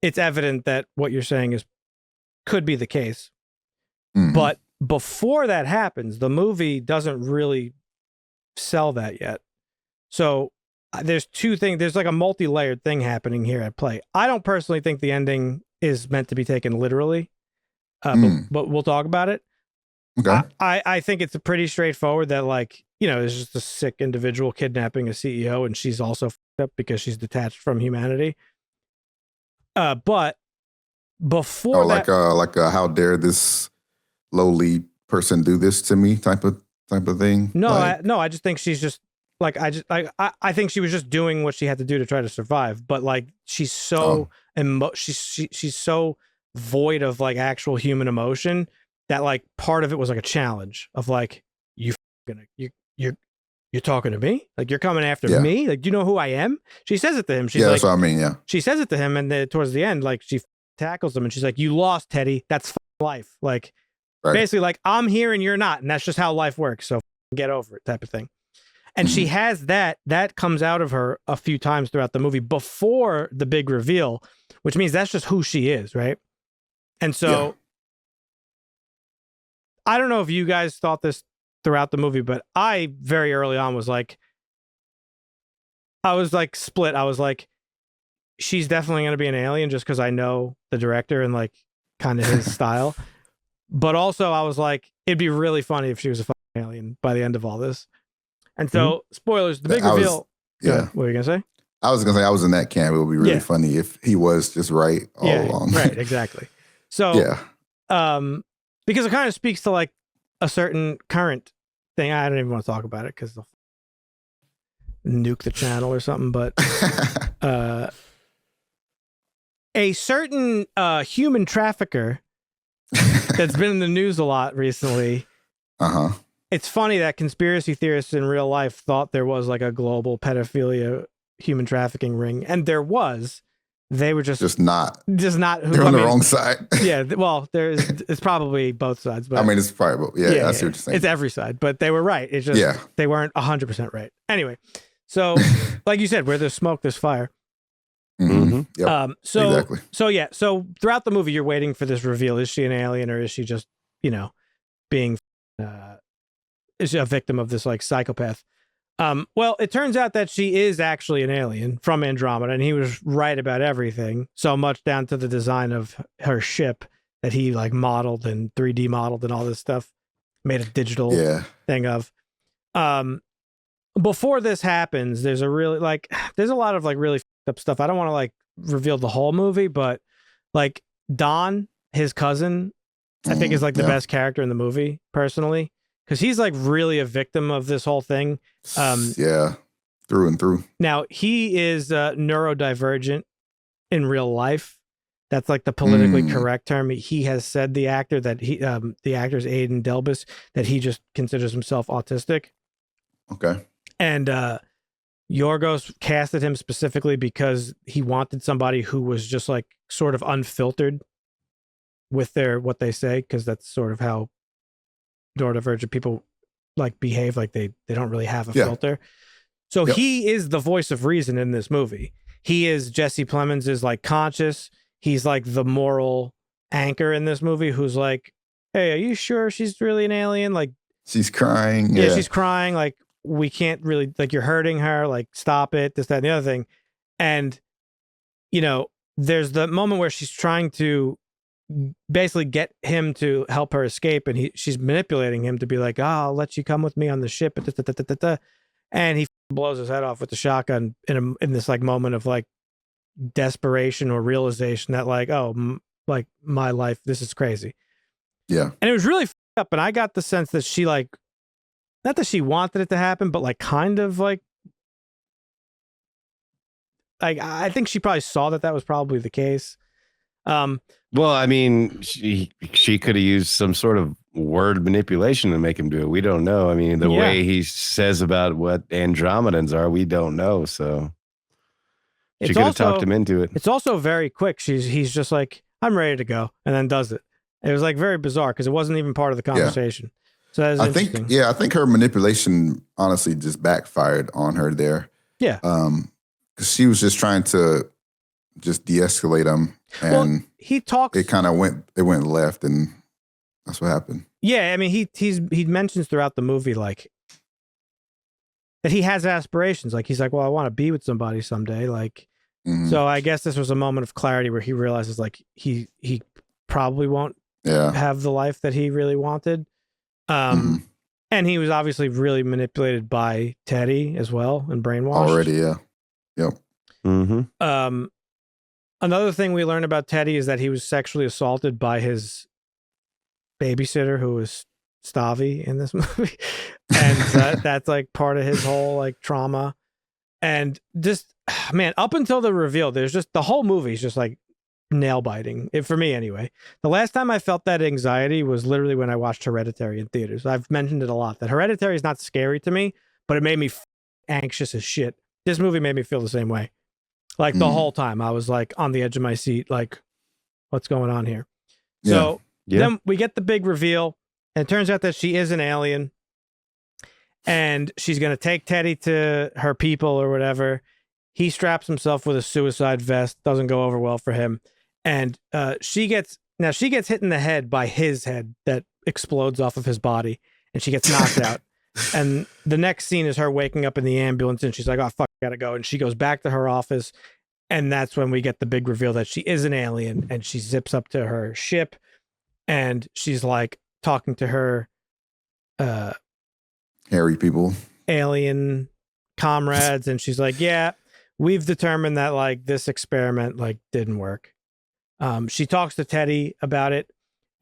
it's evident that what you're saying could be the case. Mm-hmm. But before that happens, the movie doesn't really sell that yet. So there's two things. There's like a multi-layered thing happening here at play. I don't personally think the ending is meant to be taken literally, but we'll talk about it.
Okay.
I think it's pretty straightforward that, like, you know, there's just a sick individual kidnapping a CEO, and she's also fucked up because she's detached from humanity. But before
like how dare this lowly person do this to me type of thing.
No, I just think she's just like, I think she was just doing what she had to do to try to survive. But like, she's so she's so void of like actual human emotion that like part of it was like a challenge of like, you're talking to me, like you're coming after me, like, do you know who I am? She says it to him. She's like,
that's what I mean. Yeah,
she says it to him, and then towards the end, like, she tackles him and she's like, you lost, Teddy. That's life. Like, basically, like, I'm here and you're not, and that's just how life works. So get over it, type of thing. And she has that comes out of her a few times throughout the movie before the big reveal, which means that's just who she is, right? And so I don't know if you guys thought this throughout the movie, but I very early on was like, I was like split. I was like, she's definitely going to be an alien just because I know the director and like kind of his style. But also I was like, it'd be really funny if she was a fucking alien by the end of all this. And so, spoilers, the big reveal. What were you going to say?
I was going to say, I was in that camp. It would be really funny if he was just right all along.
Right, exactly. So, because it kind of speaks to like a certain current thing. I don't even want to talk about it because they'll nuke the channel or something. But a certain human trafficker that's been in the news a lot recently. It's funny that conspiracy theorists in real life thought there was like a global pedophilia human trafficking ring, and there was. They were just not who.
They're on the wrong side.
Yeah, well, it's probably both sides. But
I mean, it's probably both. Yeah, I see what you're saying.
It's every side, but they were right. It's just they weren't 100% right. Anyway, so like you said, where there's smoke, there's fire.
Yep.
Exactly. So throughout the movie, you're waiting for this reveal. Is she an alien, or is she just, you know, being is she a victim of this like psychopath? Well, it turns out that she is actually an alien from Andromeda, and he was right about everything, so much down to the design of her ship that he like modeled and 3D modeled and all this stuff, made a digital thing of. Before this happens, there's a lot of like really fucked up stuff. I don't want to like reveal the whole movie, but like Don, his cousin, I think is like the best character in the movie personally. Because he's like really a victim of this whole thing.
Through and through.
Now, he is neurodivergent in real life. That's like the politically correct term. He has said, the actor, that the actor's Aidan Delbus, that he just considers himself autistic.
Okay.
And Yorgos casted him specifically because he wanted somebody who was just like sort of unfiltered with what they say, because that's sort of how neurodivergent people like behave, like they don't really have a filter. So he is the voice of reason in this movie. Jesse Plemons is like conscious. He's like the moral anchor in this movie who's like, hey, are you sure she's really an alien? Like,
She's crying.
yeah, she's crying. Like, we can't really, like, you're hurting her. Like, stop it. This, that, and the other thing. And, you know, there's the moment where she's trying to basically get him to help her escape, and she's manipulating him to be like, I'll let you come with me on the ship. And he blows his head off with the shotgun in this like moment of like desperation or realization that like, like my life, this is crazy.
Yeah.
And it was really up. And I got the sense that she like, not that she wanted it to happen, but like kind of like I think she probably saw that was probably the case.
Well, I mean, she could have used some sort of word manipulation to make him do it. We don't know. I mean, the way he says about what Andromedans are, we don't know. So she could have talked him into it.
It's also very quick. He's just like, I'm ready to go, and then does it. It was like very bizarre because it wasn't even part of the conversation. Yeah. So that is interesting.
I think her manipulation honestly just backfired on her there.
Yeah.
Because she was just trying to just de-escalate him, and
he talks.
It kind of went left, and that's what happened.
Yeah, I mean, he mentions throughout the movie like that he has aspirations. Like he's like, well, I want to be with somebody someday. Like, so I guess this was a moment of clarity where he realizes like he probably won't have the life that he really wanted. And he was obviously really manipulated by Teddy as well and brainwashed.
Already, yeah. Yep.
Another thing we learned about Teddy is that he was sexually assaulted by his babysitter, who was Stavi in this movie. And that's like part of his whole like trauma. And just, man, up until the reveal, there's just the whole movie is just like nail biting, for me anyway. The last time I felt that anxiety was literally when I watched Hereditary in theaters. I've mentioned it a lot that Hereditary is not scary to me, but it made me anxious as shit. This movie made me feel the same way. Like the whole time I was like on the edge of my seat, like what's going on here? So then we get the big reveal, and it turns out that she is an alien, and she's going to take Teddy to her people or whatever. He straps himself with a suicide vest, doesn't go over well for him. And she gets hit in the head by his head that explodes off of his body, and she gets knocked out. And the next scene is her waking up in the ambulance, and she's like, oh, fuck, I gotta go. And she goes back to her office, and that's when we get the big reveal that she is an alien, and she zips up to her ship, and she's like talking to her
hairy people,
alien comrades, and she's like, yeah, we've determined that like this experiment like didn't work. She talks to Teddy about it,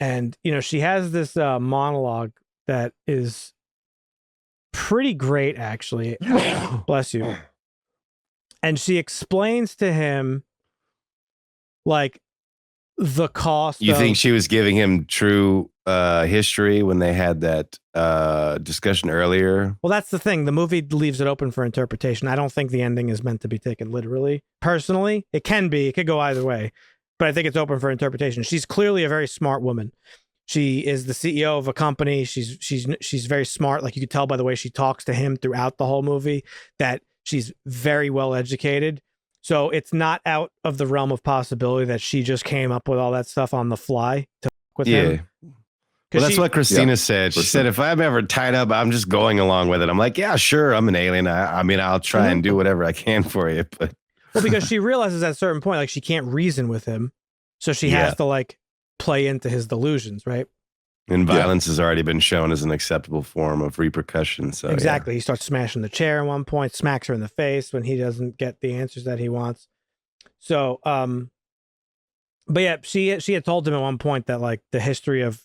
and you know, she has this monologue that is pretty great, actually. Bless you. And she explains to him like the cost.
You think she was giving him true history when they had that discussion earlier?
Well, that's the thing. The movie leaves it open for interpretation. I don't think the ending is meant to be taken literally. Personally, it can be. It could go either way. But I think it's open for interpretation. She's clearly a very smart woman. She is the CEO of a company. She's very smart. Like you could tell by the way she talks to him throughout the whole movie that she's very well educated. So it's not out of the realm of possibility that she just came up with all that stuff on the fly to work with him.
Well, that's what Christina said. She said, if I'm ever tied up, I'm just going along with it. I'm like, yeah, sure. I'm an alien. I mean, I'll try and do whatever I can for you. But
well, because she realizes at a certain point, like she can't reason with him. So she has to like play into his delusions, right?
And violence has already been shown as an acceptable form of repercussion. So
exactly. He starts smashing the chair at one point, smacks her in the face when he doesn't get the answers that he wants. So, but yeah, she had told him at one point that like the history of,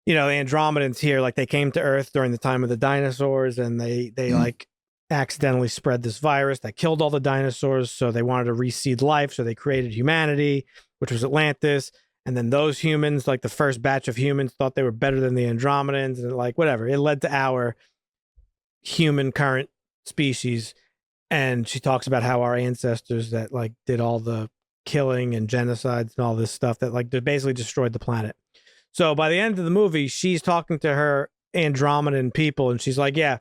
you know, the Andromedans here, like they came to Earth during the time of the dinosaurs, and they like accidentally spread this virus that killed all the dinosaurs. So they wanted to reseed life. So they created humanity, which was Atlantis. And then those humans, like the first batch of humans, thought they were better than the Andromedans, and like whatever. It led to our human current species. And she talks about how our ancestors that like did all the killing and genocides and all this stuff that like basically destroyed the planet. So by the end of the movie, she's talking to her Andromedan people, and she's like, yeah,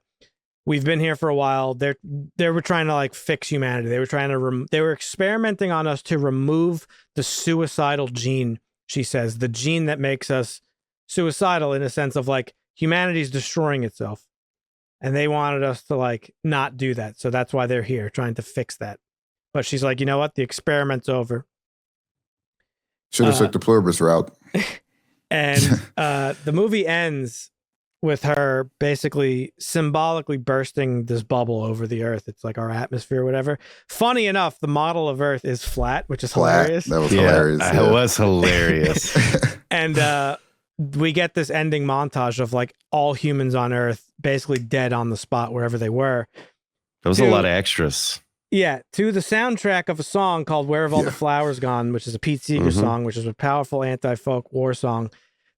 we've been here for a while. They were trying to like fix humanity. They were trying to they were experimenting on us to remove the suicidal gene, she says, the gene that makes us suicidal in a sense of like humanity's destroying itself. And they wanted us to like not do that. So that's why they're here trying to fix that. But she's like, you know what? The experiment's over.
Should have took the pluribus route.
And the movie ends with her basically symbolically bursting this bubble over the earth. It's like our atmosphere or whatever. Funny enough, the model of Earth is flat, which is hilarious.
That was hilarious.
It was hilarious.
And we get this ending montage of like all humans on Earth basically dead on the spot wherever they were.
There was a lot of extras.
Yeah, to the soundtrack of a song called Where Have All the Flowers Gone, which is a Pete Seeger song, which is a powerful anti-folk war song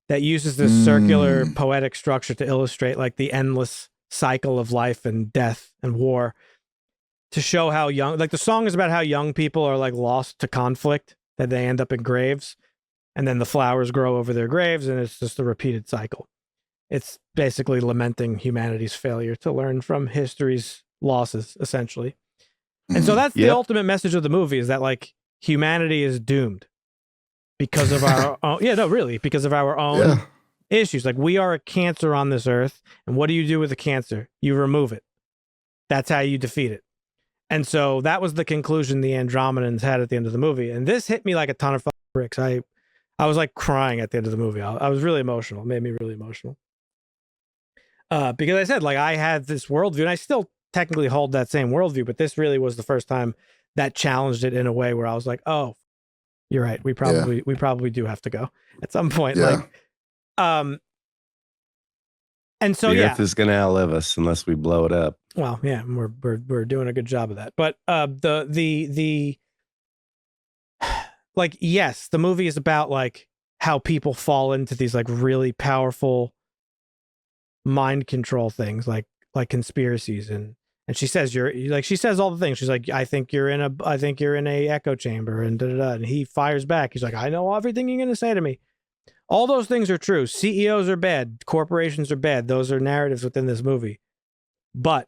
that uses this circular poetic structure to illustrate like the endless cycle of life and death and war, to show how young, like the song is about how young people are like lost to conflict, that they end up in graves, and then the flowers grow over their graves, and it's just a repeated cycle. It's basically lamenting humanity's failure to learn from history's losses, essentially. And so that's the ultimate message of the movie, is that like humanity is doomed because of our own, because of our own issues. Like we are a cancer on this earth. And what do you do with the cancer? You remove it. That's how you defeat it. And so that was the conclusion the Andromedans had at the end of the movie. And this hit me like a ton of bricks. I was like crying at the end of the movie. I was really emotional. It made me really emotional. Because I said, like, I had this worldview, and I still technically hold that same worldview, but this really was the first time that challenged it in a way where I was like, oh, you're right. We probably do have to go at some point.
Yeah.
Like, and so
the Earth is going to outlive us unless we blow it up.
Well, yeah, we're doing a good job of that. But the like, yes, the movie is about like how people fall into these like really powerful mind control things, like conspiracies, and she says she says all the things. She's like, I think you're in a echo chamber, and and he fires back. He's like, I know everything you're going to say to me. All those things are true. CEOs are bad. Corporations are bad. Those are narratives within this movie. But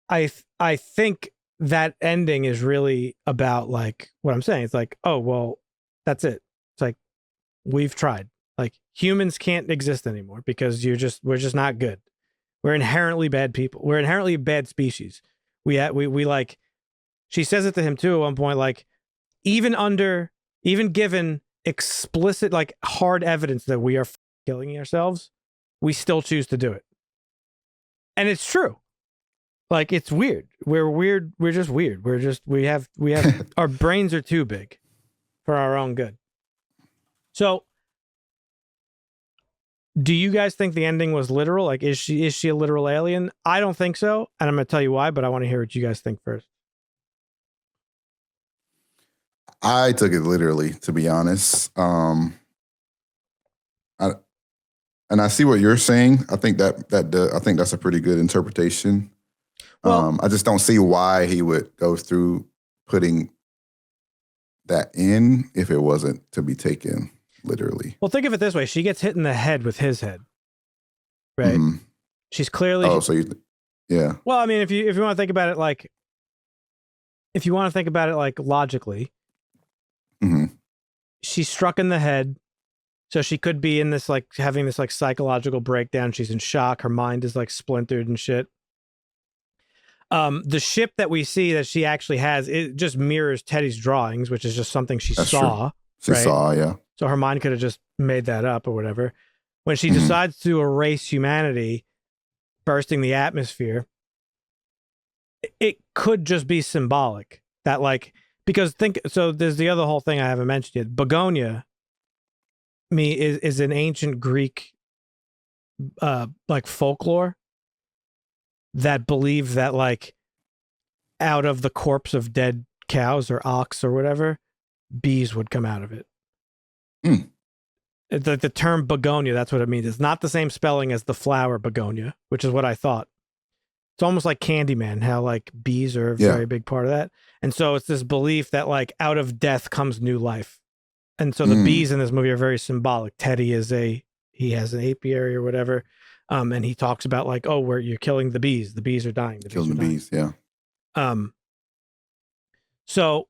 I think that ending is really about like what I'm saying. It's like, oh, well, that's it. It's like, we've tried. Like humans can't exist anymore because we're just not good. We're inherently bad people. We're inherently a bad species. We like, she says it to him too at one point, like even given explicit, like hard evidence that we are killing ourselves, we still choose to do it. And it's true. Like, it's weird. We're weird. We're just weird. We have our brains are too big for our own good. So, do you guys think the ending was literal? Like, is she a literal alien? I don't think so, and I'm going to tell you why, but I want to hear what you guys think first.
I took it literally, to be honest. And I see what you're saying. I think I think that's a pretty good interpretation. Well, I just don't see why he would go through putting that in if it wasn't to be taken literally.
Well, think of it this way: she gets hit in the head with his head, right?
Mm-hmm.
She's clearly.
Oh, so yeah.
Well, I mean, if you want to think about it like, logically, she's struck in the head, so she could be in this like having this like psychological breakdown. She's in shock. Her mind is like splintered and shit. The ship that we see that she actually has, it just mirrors Teddy's drawings, which is just something she saw.
True. She saw, yeah.
So her mind could have just made that up or whatever. When she decides to erase humanity, bursting the atmosphere, it could just be symbolic. That like, because so there's the other whole thing I haven't mentioned yet. Bugonia is an ancient Greek like folklore that believed that like out of the corpse of dead cows or ox or whatever, bees would come out of it. The term begonia, that's what it means. It's not the same spelling as the flower begonia, which is what I thought. It's almost like Candyman, how like bees are a very big part of that. And so it's this belief that like out of death comes new life. And so the bees in this movie are very symbolic. Teddy he has an apiary or whatever. And he talks about like, oh, where you're killing the bees are dying,
Killing the bees, yeah.
So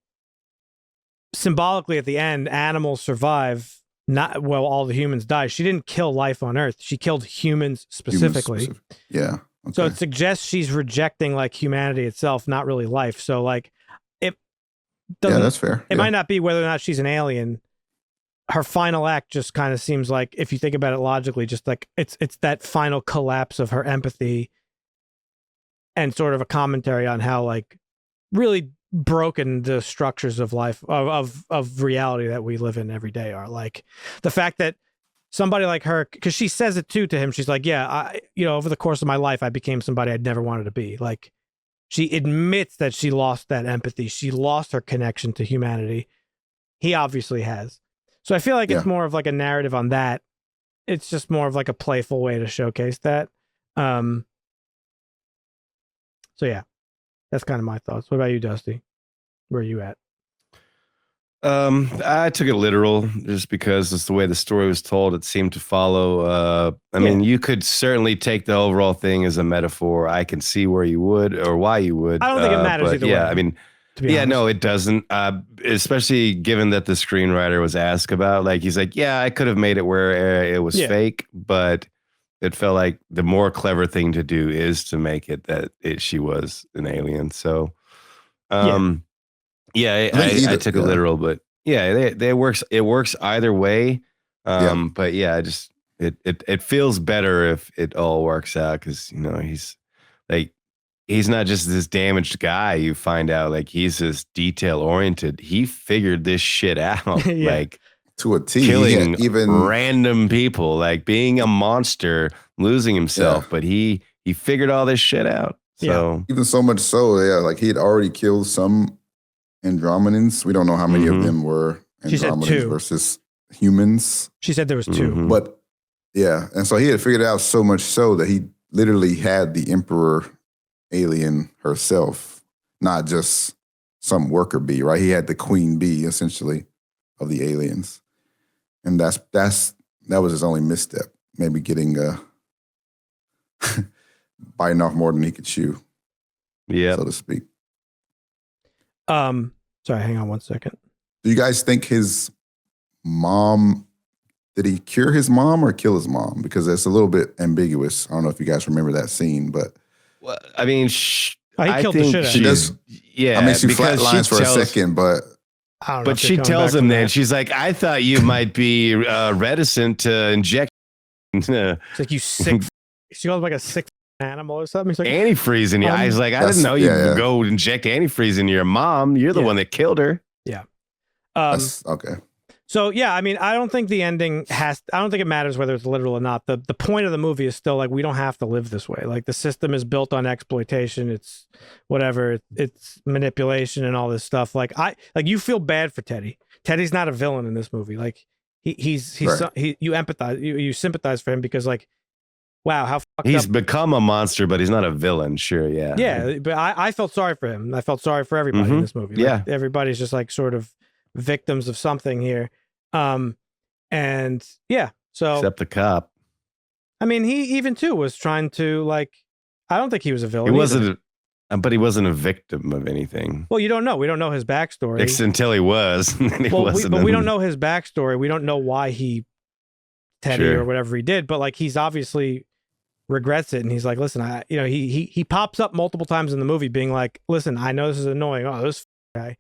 symbolically at the end, animals survive. Not well, all the humans die. She didn't kill life on Earth. She killed humans specifically.
Yeah. Okay.
So it suggests she's rejecting like humanity itself, not really life. So like, it doesn't.
Yeah, that's fair.
It might not be whether or not she's an alien. Her final act just kind of seems like, if you think about it logically, just like it's that final collapse of her empathy, and sort of a commentary on how like really broken the structures of life of reality that we live in every day are. Like the fact that somebody like her, because she says it too to him, she's like, yeah, over the course of my life I became somebody I'd never wanted to be. Like she admits that she lost that empathy, she lost her connection to humanity. He obviously has. So I feel like it's more of like a narrative on that. It's just more of like a playful way to showcase that. So yeah, that's kind of my thoughts. What about you, Dusty? Where are you at?
I took it literal just because it's the way the story was told. It seemed to follow. I mean, you could certainly take the overall thing as a metaphor. I can see where you would or why you would.
I don't think it matters either way.
Yeah, I mean, no, it doesn't. Especially given that the screenwriter was asked about, like, he's like, yeah, I could have made it where it was fake, but it felt like the more clever thing to do is to make it that she was an alien. So, I took it literal, but it works. It works either way. But yeah, it feels better if it all works out, because he's not just this damaged guy. You find out like he's this detail oriented. He figured this shit out, like
to a T,
killing even random people, like being a monster, losing himself. But he figured all this shit out. So
even so much so, like he had already killed some Andromedans. We don't know how many of them were Andromedans versus humans.
She said there was two.
But and so he had figured out so much so that he literally had the Emperor alien herself, not just some worker bee, right? He had the queen bee essentially of the aliens. And that was his only misstep, maybe getting biting off more than he could chew. Yeah. So to speak.
Sorry, hang on one second.
Do you guys think his mom, did he cure his mom or kill his mom? Because it's a little bit ambiguous. I don't know if you guys remember that scene, but
well, I mean,
he killed the shit out of her.
Yeah, I mean, she flatlines for a second, but
she tells him then, she's like, I thought you might be reticent to inject.
It's like, you sick. She calls him like a sick animal or something. He's like,
antifreeze in your eyes. Like, I didn't know you could go inject antifreeze into your mom. You're the one that killed her.
Yeah.
Okay.
So yeah, I mean, I don't think the ending I don't think it matters whether it's literal or not. The point of the movie is still like, we don't have to live this way. Like, the system is built on exploitation. It's whatever. It's manipulation and all this stuff. Like, you feel bad for Teddy. Teddy's not a villain in this movie. Like, he's
right.
You empathize, you sympathize for him, because like, wow, how fucked
he's
up.
Become a monster, but he's not a villain. Sure. Yeah.
Yeah. But I felt sorry for him. I felt sorry for everybody in this movie. Like, everybody's just like sort of victims of something here. And yeah, so
except the cop.
I mean, he even too was trying to, like, I don't think he was a villain.
He wasn't, but he wasn't a victim of anything.
Well, you don't know. We don't know his backstory.
Until he was.
But we don't know his backstory. We don't know why Teddy or whatever he did, but like, he's obviously regrets it, and he's like, listen, he pops up multiple times in the movie being like, listen, I know this is annoying. Oh, this guy.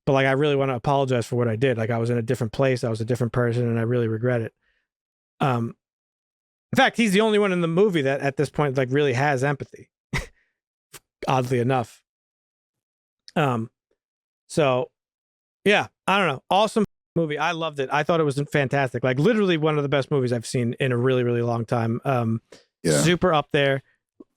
But like, I really want to apologize for what I did. Like, I was in a different place. I was a different person, and I really regret it. In fact, he's the only one in the movie that at this point, like, really has empathy. Oddly enough. So yeah, I don't know. Awesome movie. I loved it. I thought it was fantastic. Like, literally one of the best movies I've seen in a really, really long time. Super up there.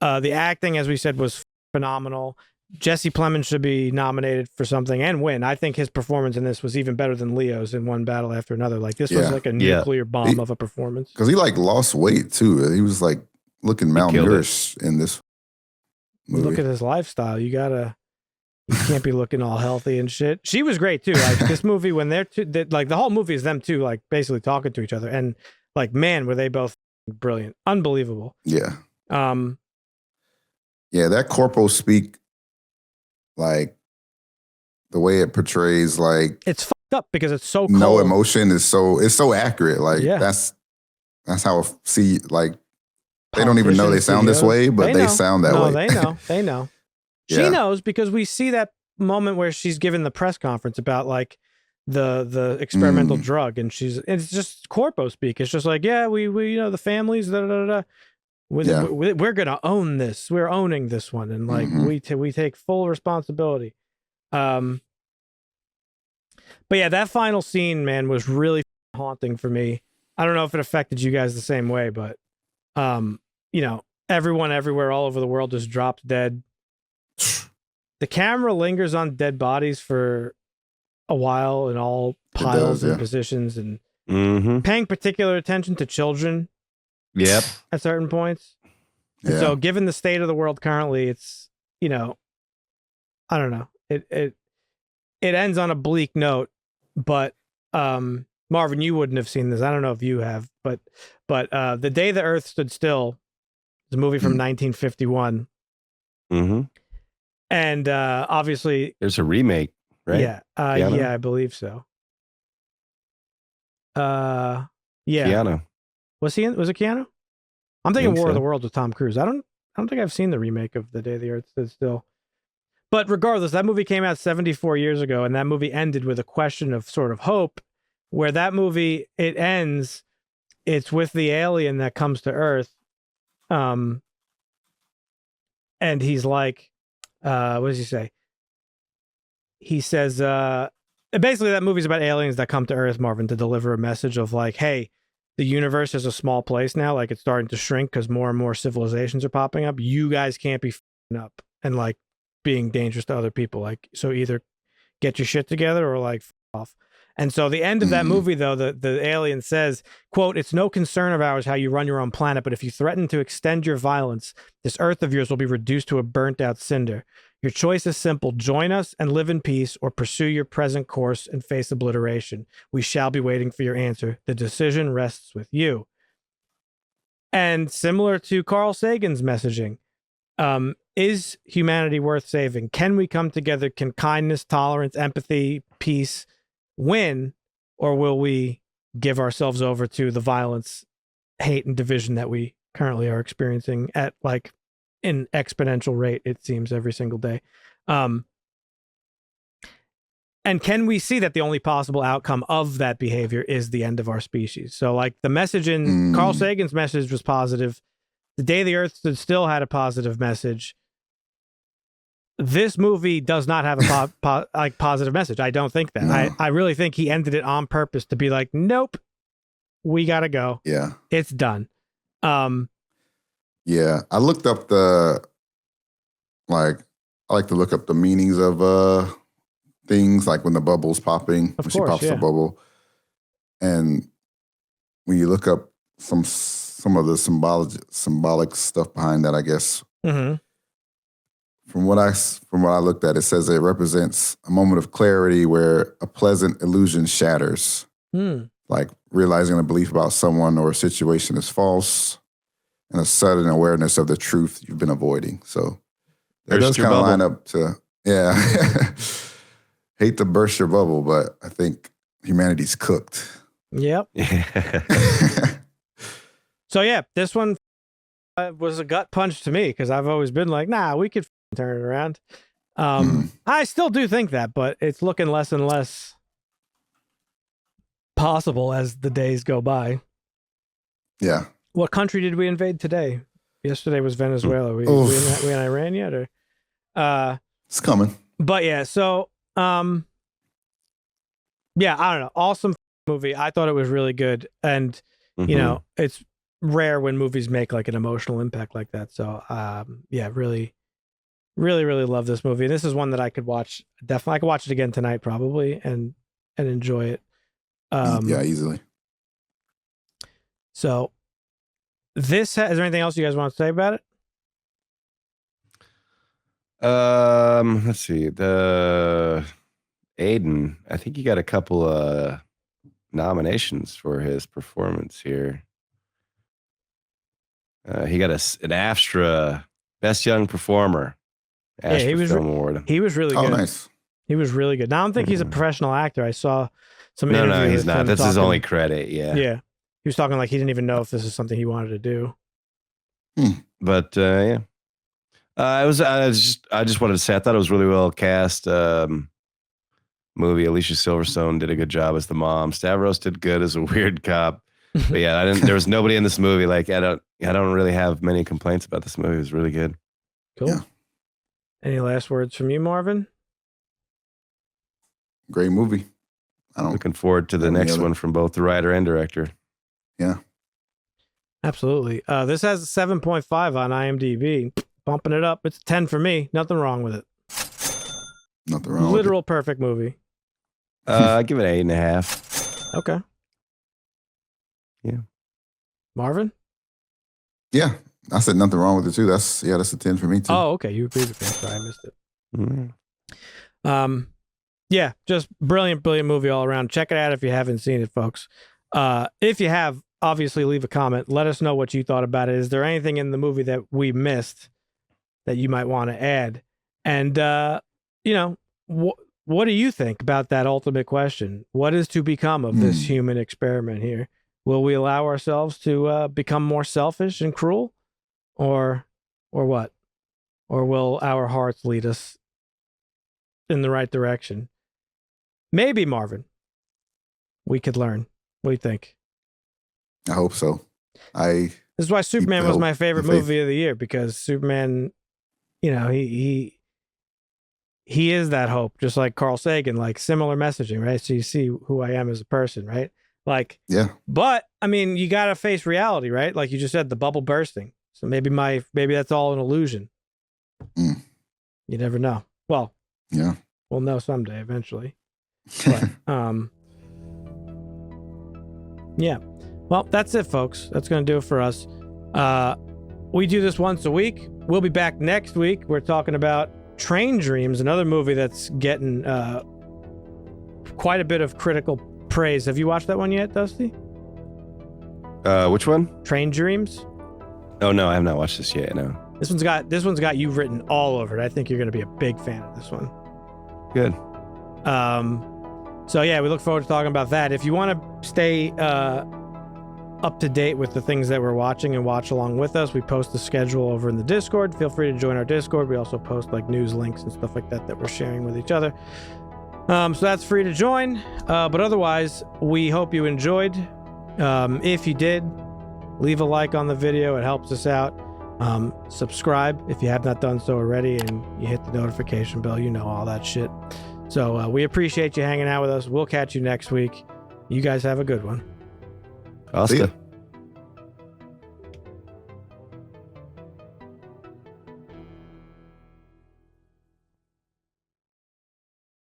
The acting, as we said, was phenomenal. Jesse Plemons should be nominated for something and win. I think his performance in this was even better than Leo's in One Battle After Another. Like, this was like a nuclear bomb of a performance.
Because he like lost weight too. He was like looking malnourished in this movie.
Look at his lifestyle. You can't be looking all healthy and shit. She was great too. Like, this movie, when like, the whole movie is them two, like, basically talking to each other, and like, man, were they both brilliant, unbelievable.
Yeah.
Um,
Yeah, that corporal speak, like the way it portrays like
it's fucked up because it's so cold.
no emotion is so accurate. Like
Yeah.
that's how I see like they don't even know they sound this
CEOs,
way, but they sound that way.
They know.
Yeah.
She knows because we see that moment where she's giving the press conference about like the experimental drug, and it's just corpo speak. It's just like, yeah, we the families, we're gonna own this. We're owning this one, and like we take full responsibility. But yeah, that final scene, man, was really haunting for me. I don't know if it affected you guys the same way, but everyone everywhere all over the world just dropped dead. The camera lingers on dead bodies for a while in all piles and positions, and paying particular attention to children.
Yep.
At certain points. And so given the state of the world currently, it's, I don't know. It ends on a bleak note, but Marvin, you wouldn't have seen this. I don't know if you have, but The Day the Earth Stood Still is a movie from 1951.
Mm-hmm.
And obviously
there's a remake, right?
Yeah. Yeah, I believe so. Yeah.
Keanu.
Was it Keanu? I'm thinking War of the Worlds with Tom Cruise. I don't think I've seen the remake of The Day the Earth Stood Still. But regardless, that movie came out 74 years ago, and that movie ended with a question of sort of hope, where that movie, it ends, it's with the alien that comes to Earth. And he's like, what does he say? He says, basically that movie's about aliens that come to Earth, Marvin, to deliver a message of like, hey, the universe is a small place now. Like it's starting to shrink because more and more civilizations are popping up. You guys can't be f***ing up and like being dangerous to other people. Like, so either get your shit together or like f*** off. And so the end of that movie, though, the alien says, quote, "It's no concern of ours how you run your own planet, but if you threaten to extend your violence, this Earth of yours will be reduced to a burnt out cinder. Your choice is simple. Join us and live in peace, or pursue your present course and face obliteration. We shall be waiting for your answer. The decision rests with you." And similar to Carl Sagan's messaging, is humanity worth saving? Can we come together? Can kindness, tolerance, empathy, peace win, or will we give ourselves over to the violence, hate, and division that we currently are experiencing at like an exponential rate, it seems, every single day? And can we see that the only possible outcome of that behavior is the end of our species? So like the message in Carl Sagan's message was positive. The Day the Earth Stood Still had a positive message. This movie does not have a positive message. I don't think that. No. I really think he ended it on purpose to be like, nope, we gotta go.
Yeah,
it's done.
Yeah, I looked up I like to look up the meanings of things, like when the bubble's popping, when she pops the bubble, and when you look up some of the symbolic stuff behind that, I guess. Mm-hmm. From what I looked at, it says it represents a moment of clarity where a pleasant illusion shatters, like realizing a belief about someone or a situation is false, and a sudden awareness of the truth you've been avoiding. So it does kind of line up to, hate to burst your bubble, but I think humanity's cooked.
Yep. So yeah, this one was a gut punch to me because I've always been like, nah, we could turn it around. I still do think that, but it's looking less and less possible as the days go by.
Yeah.
What country did we invade today? Yesterday was Venezuela. We in Iran yet? Or
it's coming.
But yeah, so yeah, I don't know. Awesome movie. I thought it was really good, and you know, it's rare when movies make like an emotional impact like that. So yeah, really love this movie. And this is one that I could watch. Definitely, I could watch it again tonight, probably, and enjoy it.
Yeah, easily.
So, is there anything else you guys want to say about it?
Let's see. The Aiden, I think he got a couple nominations for his performance here. He got an AFTRA Best Young Performer.
Yeah, he
AFTRA
was
Film Award.
He was really
Oh,
good.
nice.
He was really good. Now I don't think he's a professional actor. I saw some
No,
interview
he's
with
not.
him
That's his
talking-
only credit. Yeah.
Yeah, he was talking like he didn't even know if this is something he wanted to do.
But yeah, I just wanted to say I thought it was really well cast. Movie. Alicia Silverstone did a good job as the mom. Stavros did good as a weird cop. But yeah, there was nobody in this movie. Like I don't really have many complaints about this movie. It was really good.
Cool.
Yeah.
Any last words from you, Marvin?
Great movie. I don't.
Looking forward to the
Any
next
other-
one from both the writer and director.
Yeah.
Absolutely. This has a 7.5 on IMDb. Bumping it up. It's a 10 for me. Nothing wrong with it.
Nothing wrong.
Literal perfect movie.
I give it an 8.5.
Okay.
Yeah.
Marvin?
Yeah, I said nothing wrong with it too. That's a 10 for me too.
Oh, okay. You agreed with me. Sorry, I missed it.
Mm.
Yeah, just brilliant movie all around. Check it out if you haven't seen it, folks. If you have, obviously leave a comment. Let us know what you thought about it. Is there anything in the movie that we missed that you might want to add? And what do you think about that ultimate question? What is to become of this human experiment here? Will we allow ourselves to become more selfish and cruel, or what? Or will our hearts lead us in the right direction? Maybe, Marvin, we could learn. What do you think?
I hope so.
This is why Superman was
hope
my favorite
and faith.
movie of the year, because Superman, he is that hope, just like Carl Sagan, like similar messaging, right? So you see who I am as a person, right? Like,
Yeah.
but I mean, you got to face reality, right? Like you just said, the bubble bursting. So maybe that's all an illusion.
Mm.
You never know. Well,
Yeah.
we'll know someday eventually. But, yeah. Well, that's it, folks. That's going to do it for us. We do this once a week. We'll be back next week. We're talking about Train Dreams, another movie that's getting quite a bit of critical praise. Have you watched that one yet, Dusty?
Which one?
Train Dreams?
Oh no, I have not watched this yet. No.
This one's got you written all over it. I think you're going to be a big fan of this one.
Good.
So yeah, we look forward to talking about that. If you want to stay up to date with the things that we're watching and watch along with us, we post the schedule over in the Discord. Feel free to join our Discord. We also post like news links and stuff like that we're sharing with each other. So that's free to join. But otherwise, we hope you enjoyed. If you did, leave a like on the video. It helps us out. Subscribe if you have not done so already, and you hit the notification bell. You know all that shit. So we appreciate you hanging out with us. We'll catch you next week. You guys have a good one.
Oscar.
See ya.